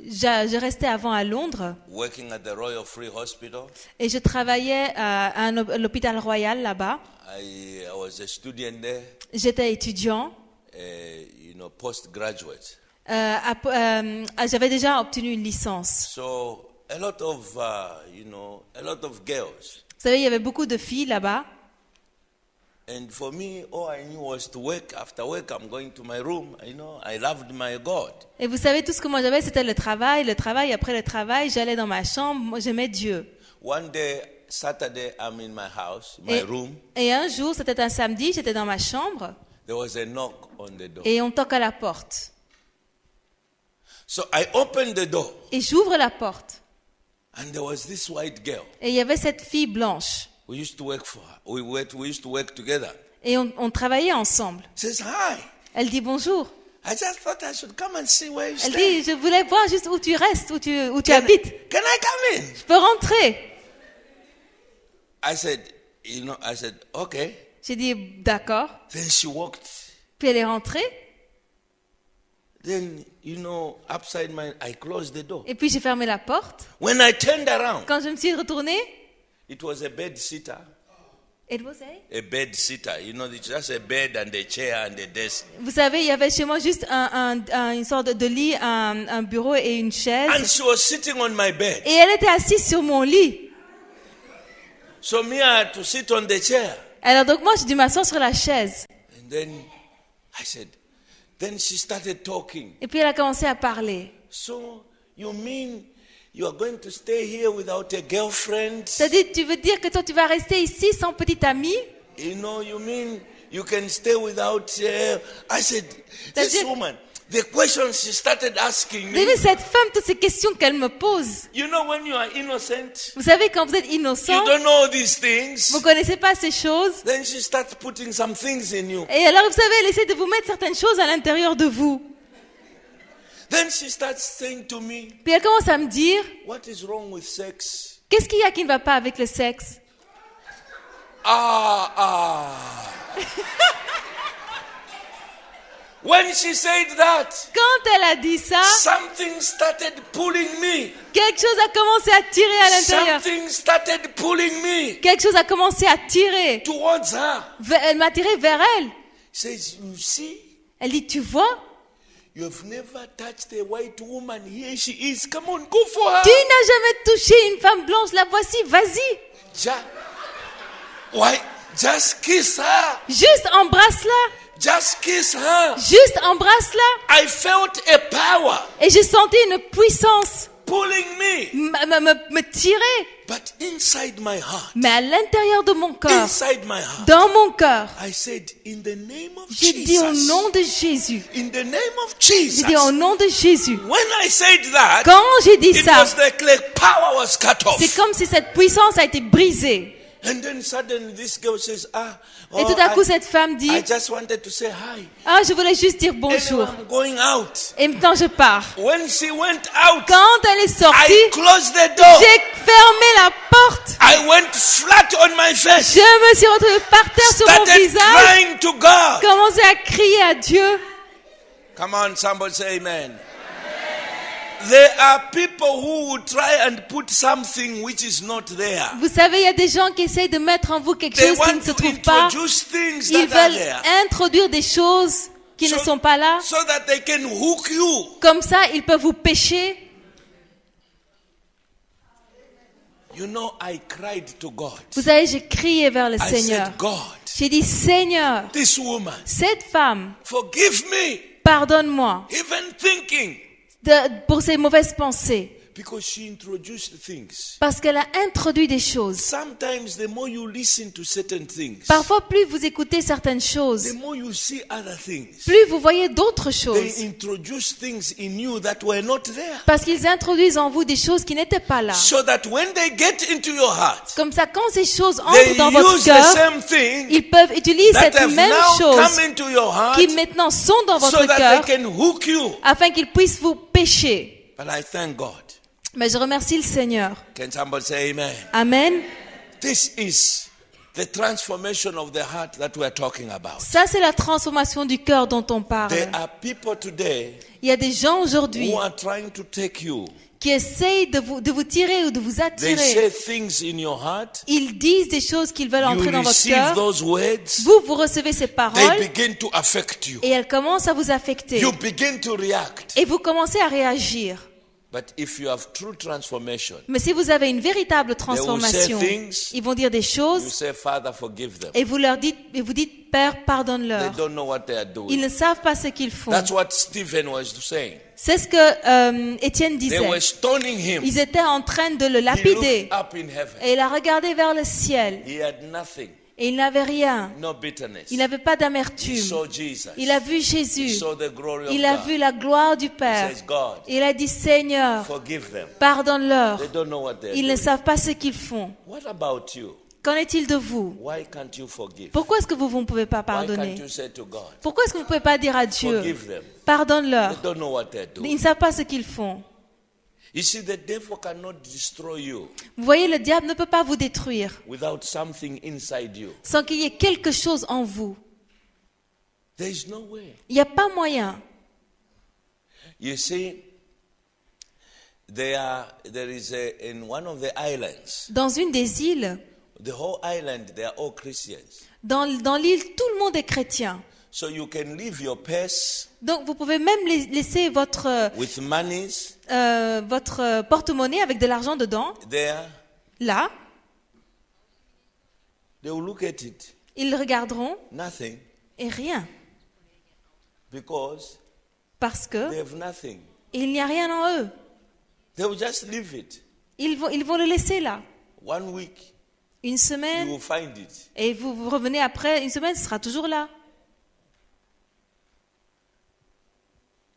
Je restais avant à Londres working at the Royal Free Hospital. et je travaillais à l'hôpital royal là-bas. I was a student there, J'étais étudiant. postgraduate. J'avais déjà obtenu une licence. So a lot of girls. Vous savez, il y avait beaucoup de filles là-bas. And for me, all I knew was to work. After work, I'm going to my room. I loved my God. Et vous savez, tout ce que moi j'avais, c'était le travail. Après le travail, j'allais dans ma chambre. Moi, j'aimais Dieu. One day, Saturday, I'm in my house, my room. Et un jour, c'était un samedi, j'étais dans ma chambre. There was a knock on the door. Et on toque à la porte. So I opened the door. Et j'ouvre la porte. And there was this white girl. Et il y avait cette fille blanche. We used to work for her. We used to work together. Et on travaillait ensemble. Says, hi. Elle dit bonjour. I just thought I should come and see where you Elle stay. dit, je voulais voir juste où tu restes, où tu habites. Can I come in? Je peux rentrer. I said, okay. J'ai dit, d'accord. Then she walked. Puis elle est rentrée. Then, upside I closed the door. Et puis j'ai fermé la porte. When I turned around, Quand je me suis retournée, it was a bed sitter. it was a... A bed sitter. It's just a bed and a chair and a desk. Vous savez, il y avait chez moi juste une sorte de lit, un bureau et une chaise. And she was sitting on my bed. Et elle était assise sur mon lit. So me, I had to sit on the chair. Alors donc moi, j'ai dû m'asseoir sur la chaise. And then I said, then she started talking. Et puis elle a commencé à parler. So you mean you are going to stay here without a girlfriend? C'est-à-dire, tu veux dire que toi, tu vas rester ici sans petite amie? You mean you can stay without... I said, this C'est-à-dire- woman, the questions she started asking Vous me. avez vu cette femme, toutes ces questions qu'elle me pose. When you are innocent, Vous savez, quand vous êtes you innocent, don't know these things. vous connaissez pas ces choses. Then she starts putting some things in you. Et alors, vous savez, elle essaie de vous mettre certaines choses à l'intérieur de vous. Then she starts saying to me, Puis elle commence à me dire, what is wrong with sex? qu'est-ce qu'il y a qui ne va pas avec le sexe? When she said that, Quand elle a dit ça, something started pulling me. quelque chose a commencé à tirer à l'intérieur. Something started pulling me Quelque chose a commencé à tirer. towards her. Elle m'a tiré vers elle. Says, you see, Elle dit, tu vois, you have never touched a white woman. Here she is. Come on, go for her. tu n'as jamais touché une femme blanche. La voici, vas-y. Just kiss her. Juste embrasse-la. Just kiss her. Juste embrasse-la. I felt a power Et j'ai senti une puissance pulling me. me tirer. But inside my heart, Mais à l'intérieur de mon cœur, inside my heart, dans mon cœur, I said, in the name of j'ai dit au Jesus. nom de Jésus. In the name of J'ai Jesus. dit au nom de Jésus. When I said that, Quand j'ai dit it ça, was like power was cut off. c'est comme si cette puissance a été brisée. And then suddenly this girl says, Et tout à coup, cette femme dit, I just wanted to say hi. ah, je voulais juste dire Anyway, bonjour. I'm going out. Et maintenant, je pars. When she went out, Quand elle est sortie, I closed the door. j'ai fermé la porte. I went flat on my face. Je me suis retrouvée par terre sur mon Started visage. crying to God. Commencé à crier à Dieu. Come on, somebody say amen. There are people who would try and put something which is not there. Vous savez, il y a des gens qui essayent de mettre en vous quelque They chose qui want ne se to trouve pas. introduce things Ils that are veulent there introduire des choses qui ne sont pas là. so that they can hook you. Comme ça, ils peuvent vous pécher. I cried to God. Vous savez, j'ai crié vers le I Seigneur. said, God, J'ai dit, Seigneur, this woman, cette femme, forgive me, pardonne-moi even thinking, pour ses mauvaises pensées. because she introduced things. Parce qu'elle a introduit des choses. Sometimes the more you listen to certain things, Parfois, plus vous écoutez certaines choses, the more you see other things. plus vous voyez d'autres They choses. introduce things in you that were not there. Parce qu'ils introduisent en vous des choses qui n'étaient pas là. So that when they get into your heart, Comme ça, quand ces choses they entrent dans votre use the cœur, same thing ils peuvent utiliser that cette have même now chose come into your heart qui maintenant sont dans so votre that cœur they can hook you. afin qu'ils puissent vous pécher. But I thank God. Mais je remercie le Seigneur. Can somebody say amen? Amen. This is the transformation of the heart that we are talking about. Ça, c'est la transformation du cœur dont on parle. There are people today Il y a des gens aujourd'hui who are trying to take you. qui essayent de vous tirer ou de vous They attirer. say things in your heart. Ils disent des choses qu'ils veulent entrer You dans votre receive cœur. those words. Vous recevez ces They paroles begin to affect you. et elles commencent à vous affecter. You begin to react. Et vous commencez à réagir. But if you have true transformation, Mais si vous avez une véritable transformation, things, ils vont dire des you choses say, Father, forgive them. et vous dites, Père, They pardonne-leur. don't know what they are Ils doing. ne savent pas ce qu'ils font. That's what Stephen was saying. C'est ce que Étienne They disait. were stoning him. Ils étaient en train de le He lapider. looked up in heaven. Et il a regardé vers le ciel. He had nothing, Et il n'avait rien. no bitterness. Il n'avait pas He d'amertume. saw Jesus. Il a vu He Jésus. saw the glory of Il a God. vu la gloire du He Père. says, God, Il a dit, Seigneur, forgive them. pardonne-leur. They don't know what they're Ils ne doing. savent pas ce qu'ils font. What about you? Qu'en est-il de vous? Why can't you forgive? Pourquoi est-ce que vous ne pouvez pas Why pardonner? can't you say to God, Pourquoi est-ce que vous ne pouvez pas dire à Dieu, forgive them? They pardonne-leur? don't know what they're Ils doing. ne savent pas ce qu'ils font. You see, the devil cannot destroy you Vous voyez, le diable ne peut pas vous détruire without something inside you. sans qu'il y ait quelque chose en vous. There is no way. Il n'y a pas moyen. You see, there is in one of the islands, Dans une des îles, the whole island, they are all Christians. dans l'île, tout le monde est chrétien. So you can leave your purse Donc vous pouvez même laisser votre with monies porte-monnaie avec de l'argent dedans, there. là. They will look at it, Ils regarderont nothing, et rien. because Parce que they have nothing. il n'y a rien en eux. They will just leave it. Ils vont le laisser là. 1 week, Une you semaine, will find it. et vous revenez après une semaine, ce sera toujours là.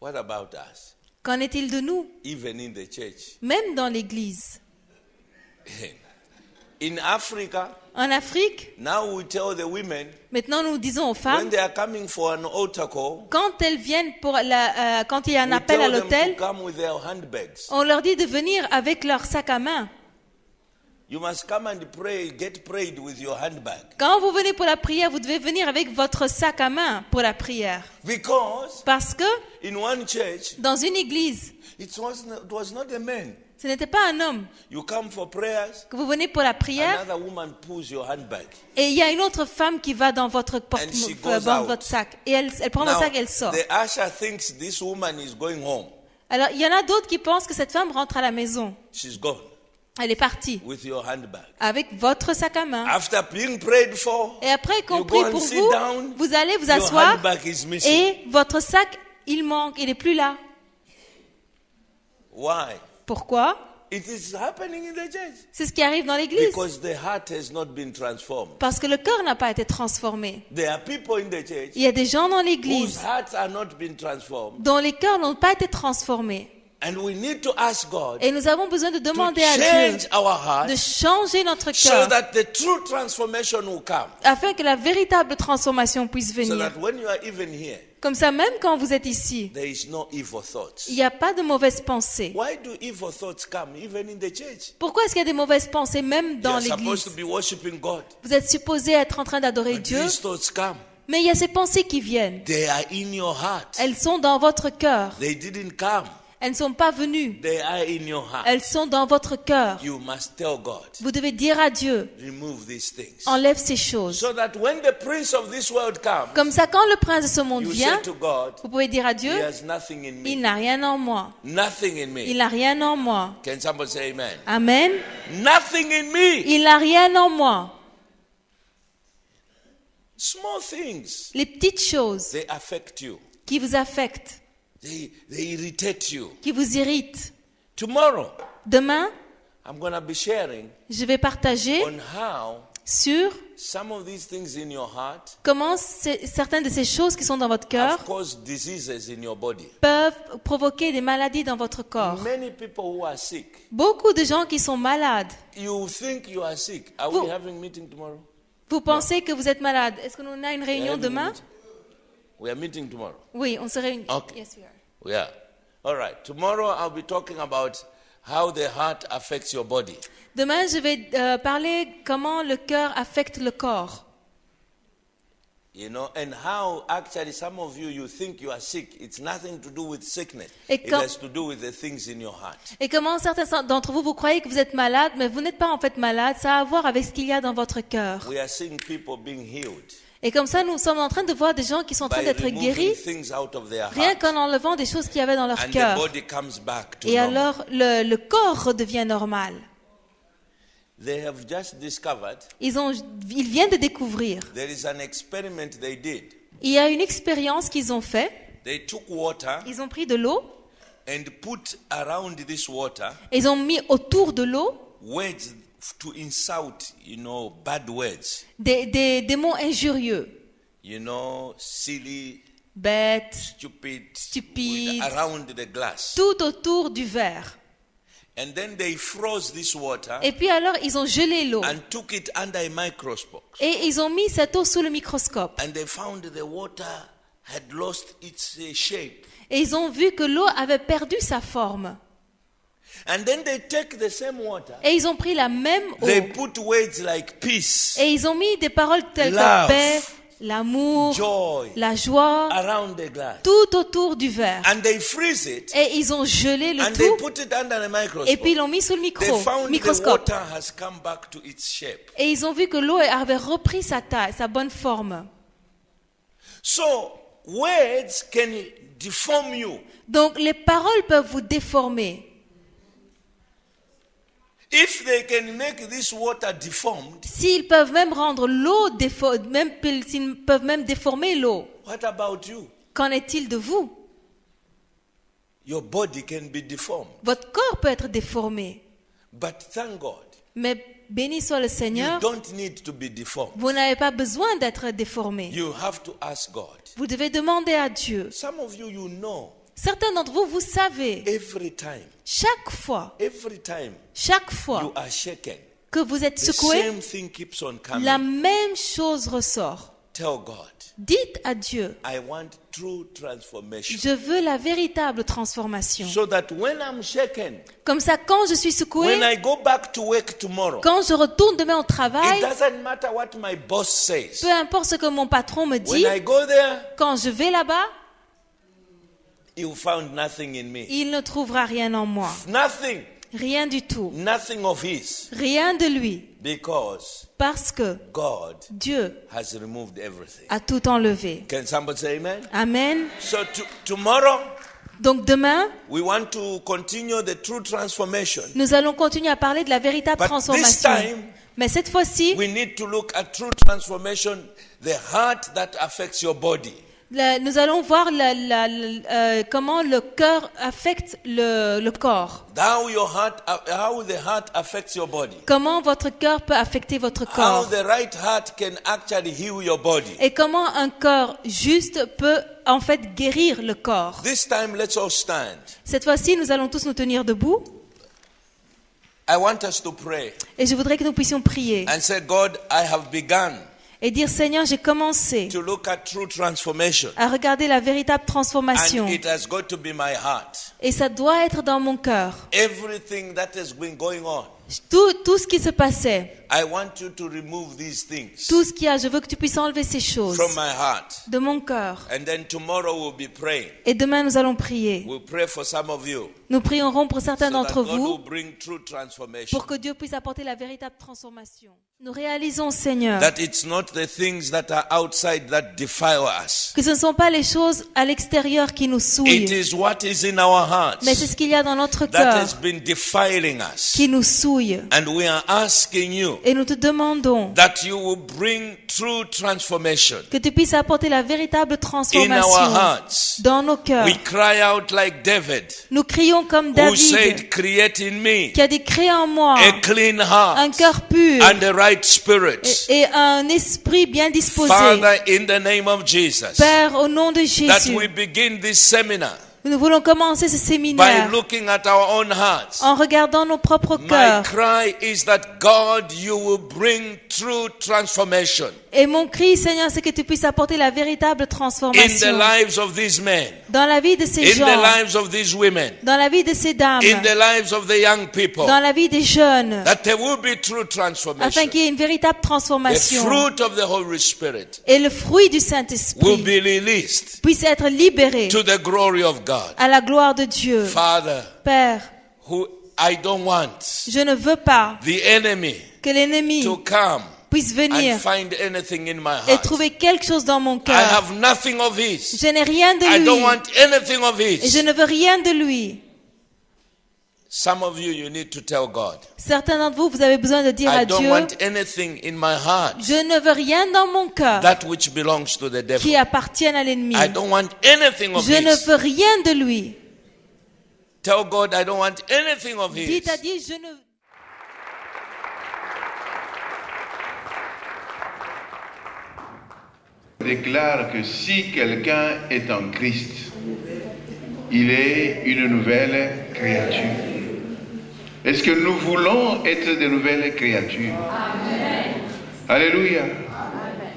What about us? Qu'en est-il de nous? Even in the church. Même dans l'église. In Africa, En Afrique, now we tell the women, maintenant nous disons aux when femmes, they are coming for an altar call, quand elles viennent quand il y a un we appel à tell them to l'hôtel, come with their handbags. on leur dit de venir avec leur sac à main. You must come and pray, get prayed with your handbag. Quand vous venez pour la prière, vous devez venir avec votre sac à main pour la prière. Because Parce que in one church, dans une église, it was not a man. ce n'était pas un homme. You come for prayers, Que vous venez pour la prière another woman pulls your handbag. et il y a une autre femme qui va dans votre And she goes dans out. votre sac. Et elle prend votre Now, sac et elle sort. the usher thinks this woman is going home. Alors, il y en a d'autres qui pensent que cette femme rentre à la maison. She's gone Elle est partie with your handbag. avec votre sac à main. After being prayed for, Et après qu'on you prie go and pour sit vous, down, vous allez vous your asseoir handbag is missing. et votre sac, il manque, il n'est plus là. Why? Pourquoi? It is happening in the church. C'est ce qui arrive dans l'église. Because the heart has not been transformed. Parce que le cœur n'a pas été transformé. There are people in the church Il y a des gens dans whose l'église hearts are not been transformed. dont les cœurs n'ont pas été transformés. And we need to ask God Et nous avons besoin de to demander à Dieu change our de heart changer notre so cœur that the true transformation will come. afin que la véritable transformation puisse So venir. that when you are even here, Comme ça, même quand vous êtes ici, there is no evil thoughts. il n'y a pas de mauvaises pensées. Why do evil thoughts come even in the church? Pourquoi est-ce qu'il y a des mauvaises pensées même dans You are supposed to l'église? be worshiping God. Vous êtes supposé être en train d'adorer But Dieu, these thoughts come. mais il y a ces pensées qui viennent. They are in your heart. Elles sont dans votre cœur. They didn't come. Elles ne sont pas venues. They are in your heart. Elles sont dans votre cœur. You must tell God, Vous devez dire à Dieu, remove these things. enlève ces choses. So that when the prince of this world comes, Comme ça, quand le prince de ce monde you vient, say to God, vous pouvez dire à he Dieu, has nothing in il me. n'a rien en moi. Nothing in Il me. n'a rien en moi. Can somebody say amen? Amen. Nothing in me. Il n'a rien en moi. Small things, Les petites choses they affect you. qui vous affectent, They irritate you. qui vous irritent. Tomorrow, Demain, I'm going to be sharing je vais partager on how sur some of these things in your heart comment certaines de ces choses qui sont dans votre cœur have caused diseases in your body. peuvent provoquer des maladies dans votre corps. Many people who are sick, Beaucoup de gens qui sont malades. you think you are sick. Are Vous- we having meeting tomorrow? Vous pensez que vous êtes malade. Est-ce que nous avons une We are réunion having demain? meeting. We are meeting tomorrow. Oui, on se réunit. Okay. Yes, we are. Yeah. All right. Tomorrow I'll be talking about how the heart affects your body. Demain, je vais parler comment le cœur affecte le corps. You know, and how actually some of you think you are sick. It's nothing to do with sickness. Et It quand- has to do with the things in your heart. Et comment certains d'entre vous, vous croyez que vous êtes malade, mais vous n'êtes pas en fait malade. Ça a à voir avec ce qu'il y a dans votre cœur. We are seeing people being healed Et comme ça, nous sommes en train de voir des gens qui sont en train by d'être removing guéris, things out of their rien heart. qu'en enlevant des choses qu'il y avait dans leur And the cœur. body comes back to Et normal. alors, le corps redevient normal. They have just discovered Ils viennent de découvrir. there is an experiment they did. Il y a une expérience qu'ils ont fait. They took water Ils ont pris de l'eau and put around this water et ils ont mis autour de l'eau words to insult, you know, bad words. des mots injurieux. You know, silly, Bête, stupid, Stupide. around the glass. tout autour du verre. And then they froze this water Et puis alors, ils ont gelé l'eau. and took it under a microscope. Et ils ont mis cette eau sous le microscope. And they found the water had lost its shape. Et ils ont vu que l'eau avait perdu sa forme. And then they take the same water. Et ils ont pris la même eau. They put words like peace, Et ils ont mis des paroles telles Love. que paix, l'amour, joy la joie, around the glass. tout autour du verre. And they freeze it Et ils ont gelé le and they tout. put it under the Et puis microscope. ils l'ont mis sous le They found the microscope. water has come back to its shape. Et ils ont vu que l'eau avait repris sa taille, sa bonne forme. So words can deform you. Donc les paroles peuvent vous déformer. If they can make this water deformed, S'ils peuvent même rendre l'eau s'ils peuvent même déformer l'eau, what about you? qu'en est-il de vous? Your body can be deformed. Votre corps peut être déformé. But thank God, Mais béni soit le you Seigneur, don't need to be deformed. vous n'avez pas besoin d'être déformé. You have to ask God. Vous devez demander à Dieu. Some of you, you know, Certains d'entre vous, vous savez, every time chaque fois you are shaken, que vous êtes the secoué, same thing keeps on coming. la même chose ressort. Tell God, Dites à Dieu, I want true transformation. je veux la véritable transformation. So that when I'm shaken, Comme ça, quand je suis secoué, when I go back to work tomorrow, quand je retourne demain au travail, it doesn't matter what my boss says. peu importe ce que mon patron me dit, When I go there, quand je vais là-bas, you found nothing in me. il ne trouvera rien en moi. Nothing. Rien du tout. Nothing of his. Rien de lui. Because Parce que God Dieu has removed everything. a tout enlevé. Can somebody say amen? Amen. So tomorrow, Donc demain, we want to continue the true transformation. nous allons continuer à parler de la véritable But transformation. this time, Mais cette fois-ci, we need to look at true transformation, the heart that affects your body. nous allons voir comment le cœur affecte le corps. How the heart affects your body. Comment votre cœur peut affecter votre How corps. the right heart can actually heal your body. Et comment un corps juste peut en fait guérir le corps. This time, let's all stand. Cette fois-ci, nous allons tous nous tenir debout. I want us to pray Et je voudrais que nous puissions prier and say, God, I have begun et dire, Seigneur, j'ai commencé to look at true transformation. à regarder la véritable transformation. And it has got to be my heart. Et ça doit être dans mon cœur. Everything that has been going on, Tout ce qui se passait, I want you to remove these things tout ce qu'il y a, je veux que tu puisses enlever ces choses from my heart. de mon cœur. And then tomorrow we'll be praying. Et demain, nous allons prier. We'll pray for some of you Nous prierons pour certains so that d'entre God will vous bring true transformation. pour que Dieu puisse apporter la véritable transformation. Nous réalisons, Seigneur, That it's not the things that are outside that defile us. que ce ne sont pas les choses à l'extérieur qui nous It souillent, is what is in our hearts mais c'est ce qu'il y a dans notre that cœur has been defiling us. qui nous souille. And we are asking you Et nous te demandons that you will bring true transformation que tu puisses apporter la véritable in our transformation hearts. dans nos cœurs. We cry out like David, Nous crions comme who David, said, create in me qui a dit créer en moi a clean un heart cœur pur and the right spirit. et un esprit bien disposé. Father, in the name of Jesus, Père, au nom de that Jésus, we begin this seminar nous voulons commencer ce by séminaire looking at our own hearts. en regardant nos propres My cœurs. cry is that God, you will bring true transformation Et mon cri, Seigneur, c'est que tu puisses apporter la véritable in the transformation lives of these men, dans la vie de ces in the gens, lives of these women, dans la vie de ces dames, in the lives of the young people, dans la vie des jeunes, that there will be true afin transformation. qu'il y ait une véritable The transformation fruit of the Holy Spirit et le fruit du will Saint-Esprit be released puisse être libéré to the glory of God. à la gloire de Dieu. Father, Père, who I don't want je ne veux pas the enemy que l'ennemi to come puisse venir and find anything in my et heart. trouver quelque chose dans mon I cœur. have nothing of his. Je n'ai rien de I don't lui want anything of et je his. ne veux rien de lui. Some of you, you need to tell God, Certains d'entre vous, vous avez besoin de dire I à don't Dieu, want anything in my heart je ne veux rien dans mon cœur that which belongs to the devil. qui appartienne à l'ennemi. I don't want anything of Je ne his. veux rien de lui. Tell God, I don't want anything of his. Dites à Dieu, je ne... Déclare que si quelqu'un est en Christ, il est une nouvelle créature. Est-ce que nous voulons être de nouvelles créatures? Amen. Alléluia. Amen.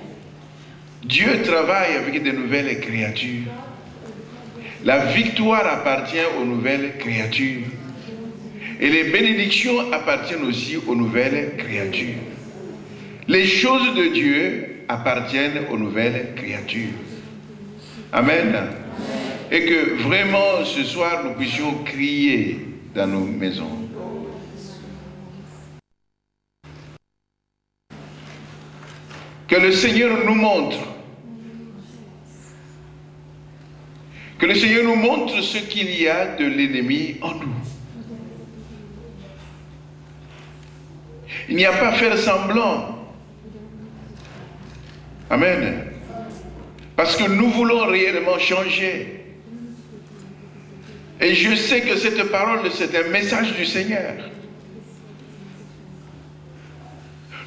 Dieu travaille avec de nouvelles créatures. La victoire appartient aux nouvelles créatures. Et les bénédictions appartiennent aussi aux nouvelles créatures. Les choses de Dieu appartiennent aux nouvelles créatures. Amen. Et que vraiment ce soir nous puissions crier dans nos maisons. Que le Seigneur nous montre. Que le Seigneur nous montre ce qu'il y a de l'ennemi en nous. Il n'y a pas à faire semblant. Amen. Parce que nous voulons réellement changer. Et je sais que cette parole, c'est un message du Seigneur.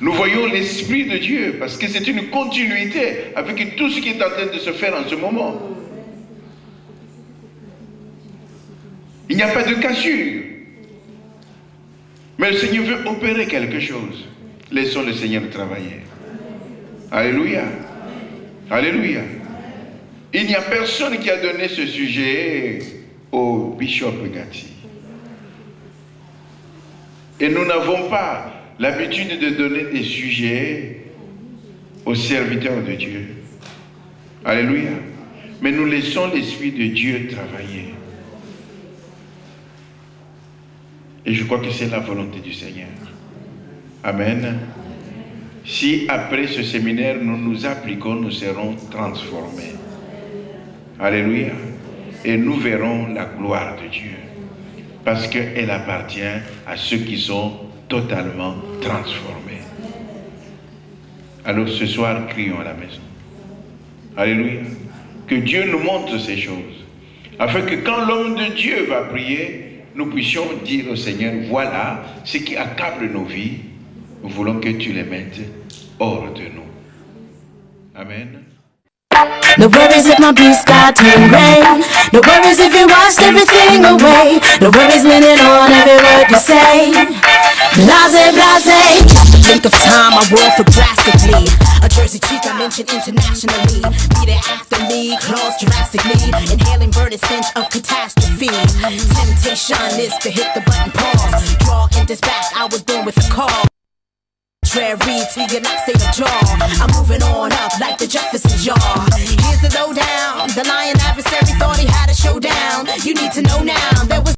Nous voyons l'Esprit de Dieu, parce que c'est une continuité avec tout ce qui est en train de se faire en ce moment. Il n'y a pas de cassure. Mais le Seigneur veut opérer quelque chose. Laissons le Seigneur travailler. Alléluia. Alléluia. Il n'y a personne qui a donné ce sujet au Bishop Gatti. Et nous n'avons pas l'habitude de donner des sujets aux serviteurs de Dieu. Alléluia. Mais nous laissons l'Esprit de Dieu travailler. Et je crois que c'est la volonté du Seigneur. Amen. Si après ce séminaire, nous nous appliquons, nous serons transformés. Alléluia. Et nous verrons la gloire de Dieu. Parce qu'elle appartient à ceux qui sont totalement transformés. Alors ce soir, crions à la maison. Alléluia. Que Dieu nous montre ces choses. Afin que quand l'homme de Dieu va prier, nous puissions dire au Seigneur, voilà ce qui accable nos vies. Nous voulons que tu les mettes hors de nous. Amen. No worries if my blue sky turned gray. No worries if you washed everything away. No worries leaning on every word you say. Blase, blase. Just a blink of time, my world flipped drastically. A Jersey cheek I mentioned internationally. Be there after me, claws drastically. Inhaling burning stench of catastrophe. Temptation is to hit the button pause. Draw and dispatch, I was born with a call. Contrary to your not state of jaw, I'm moving on up like the Jefferson jar. Here's the lowdown. The lion adversary thought he had a showdown. You need to know now there was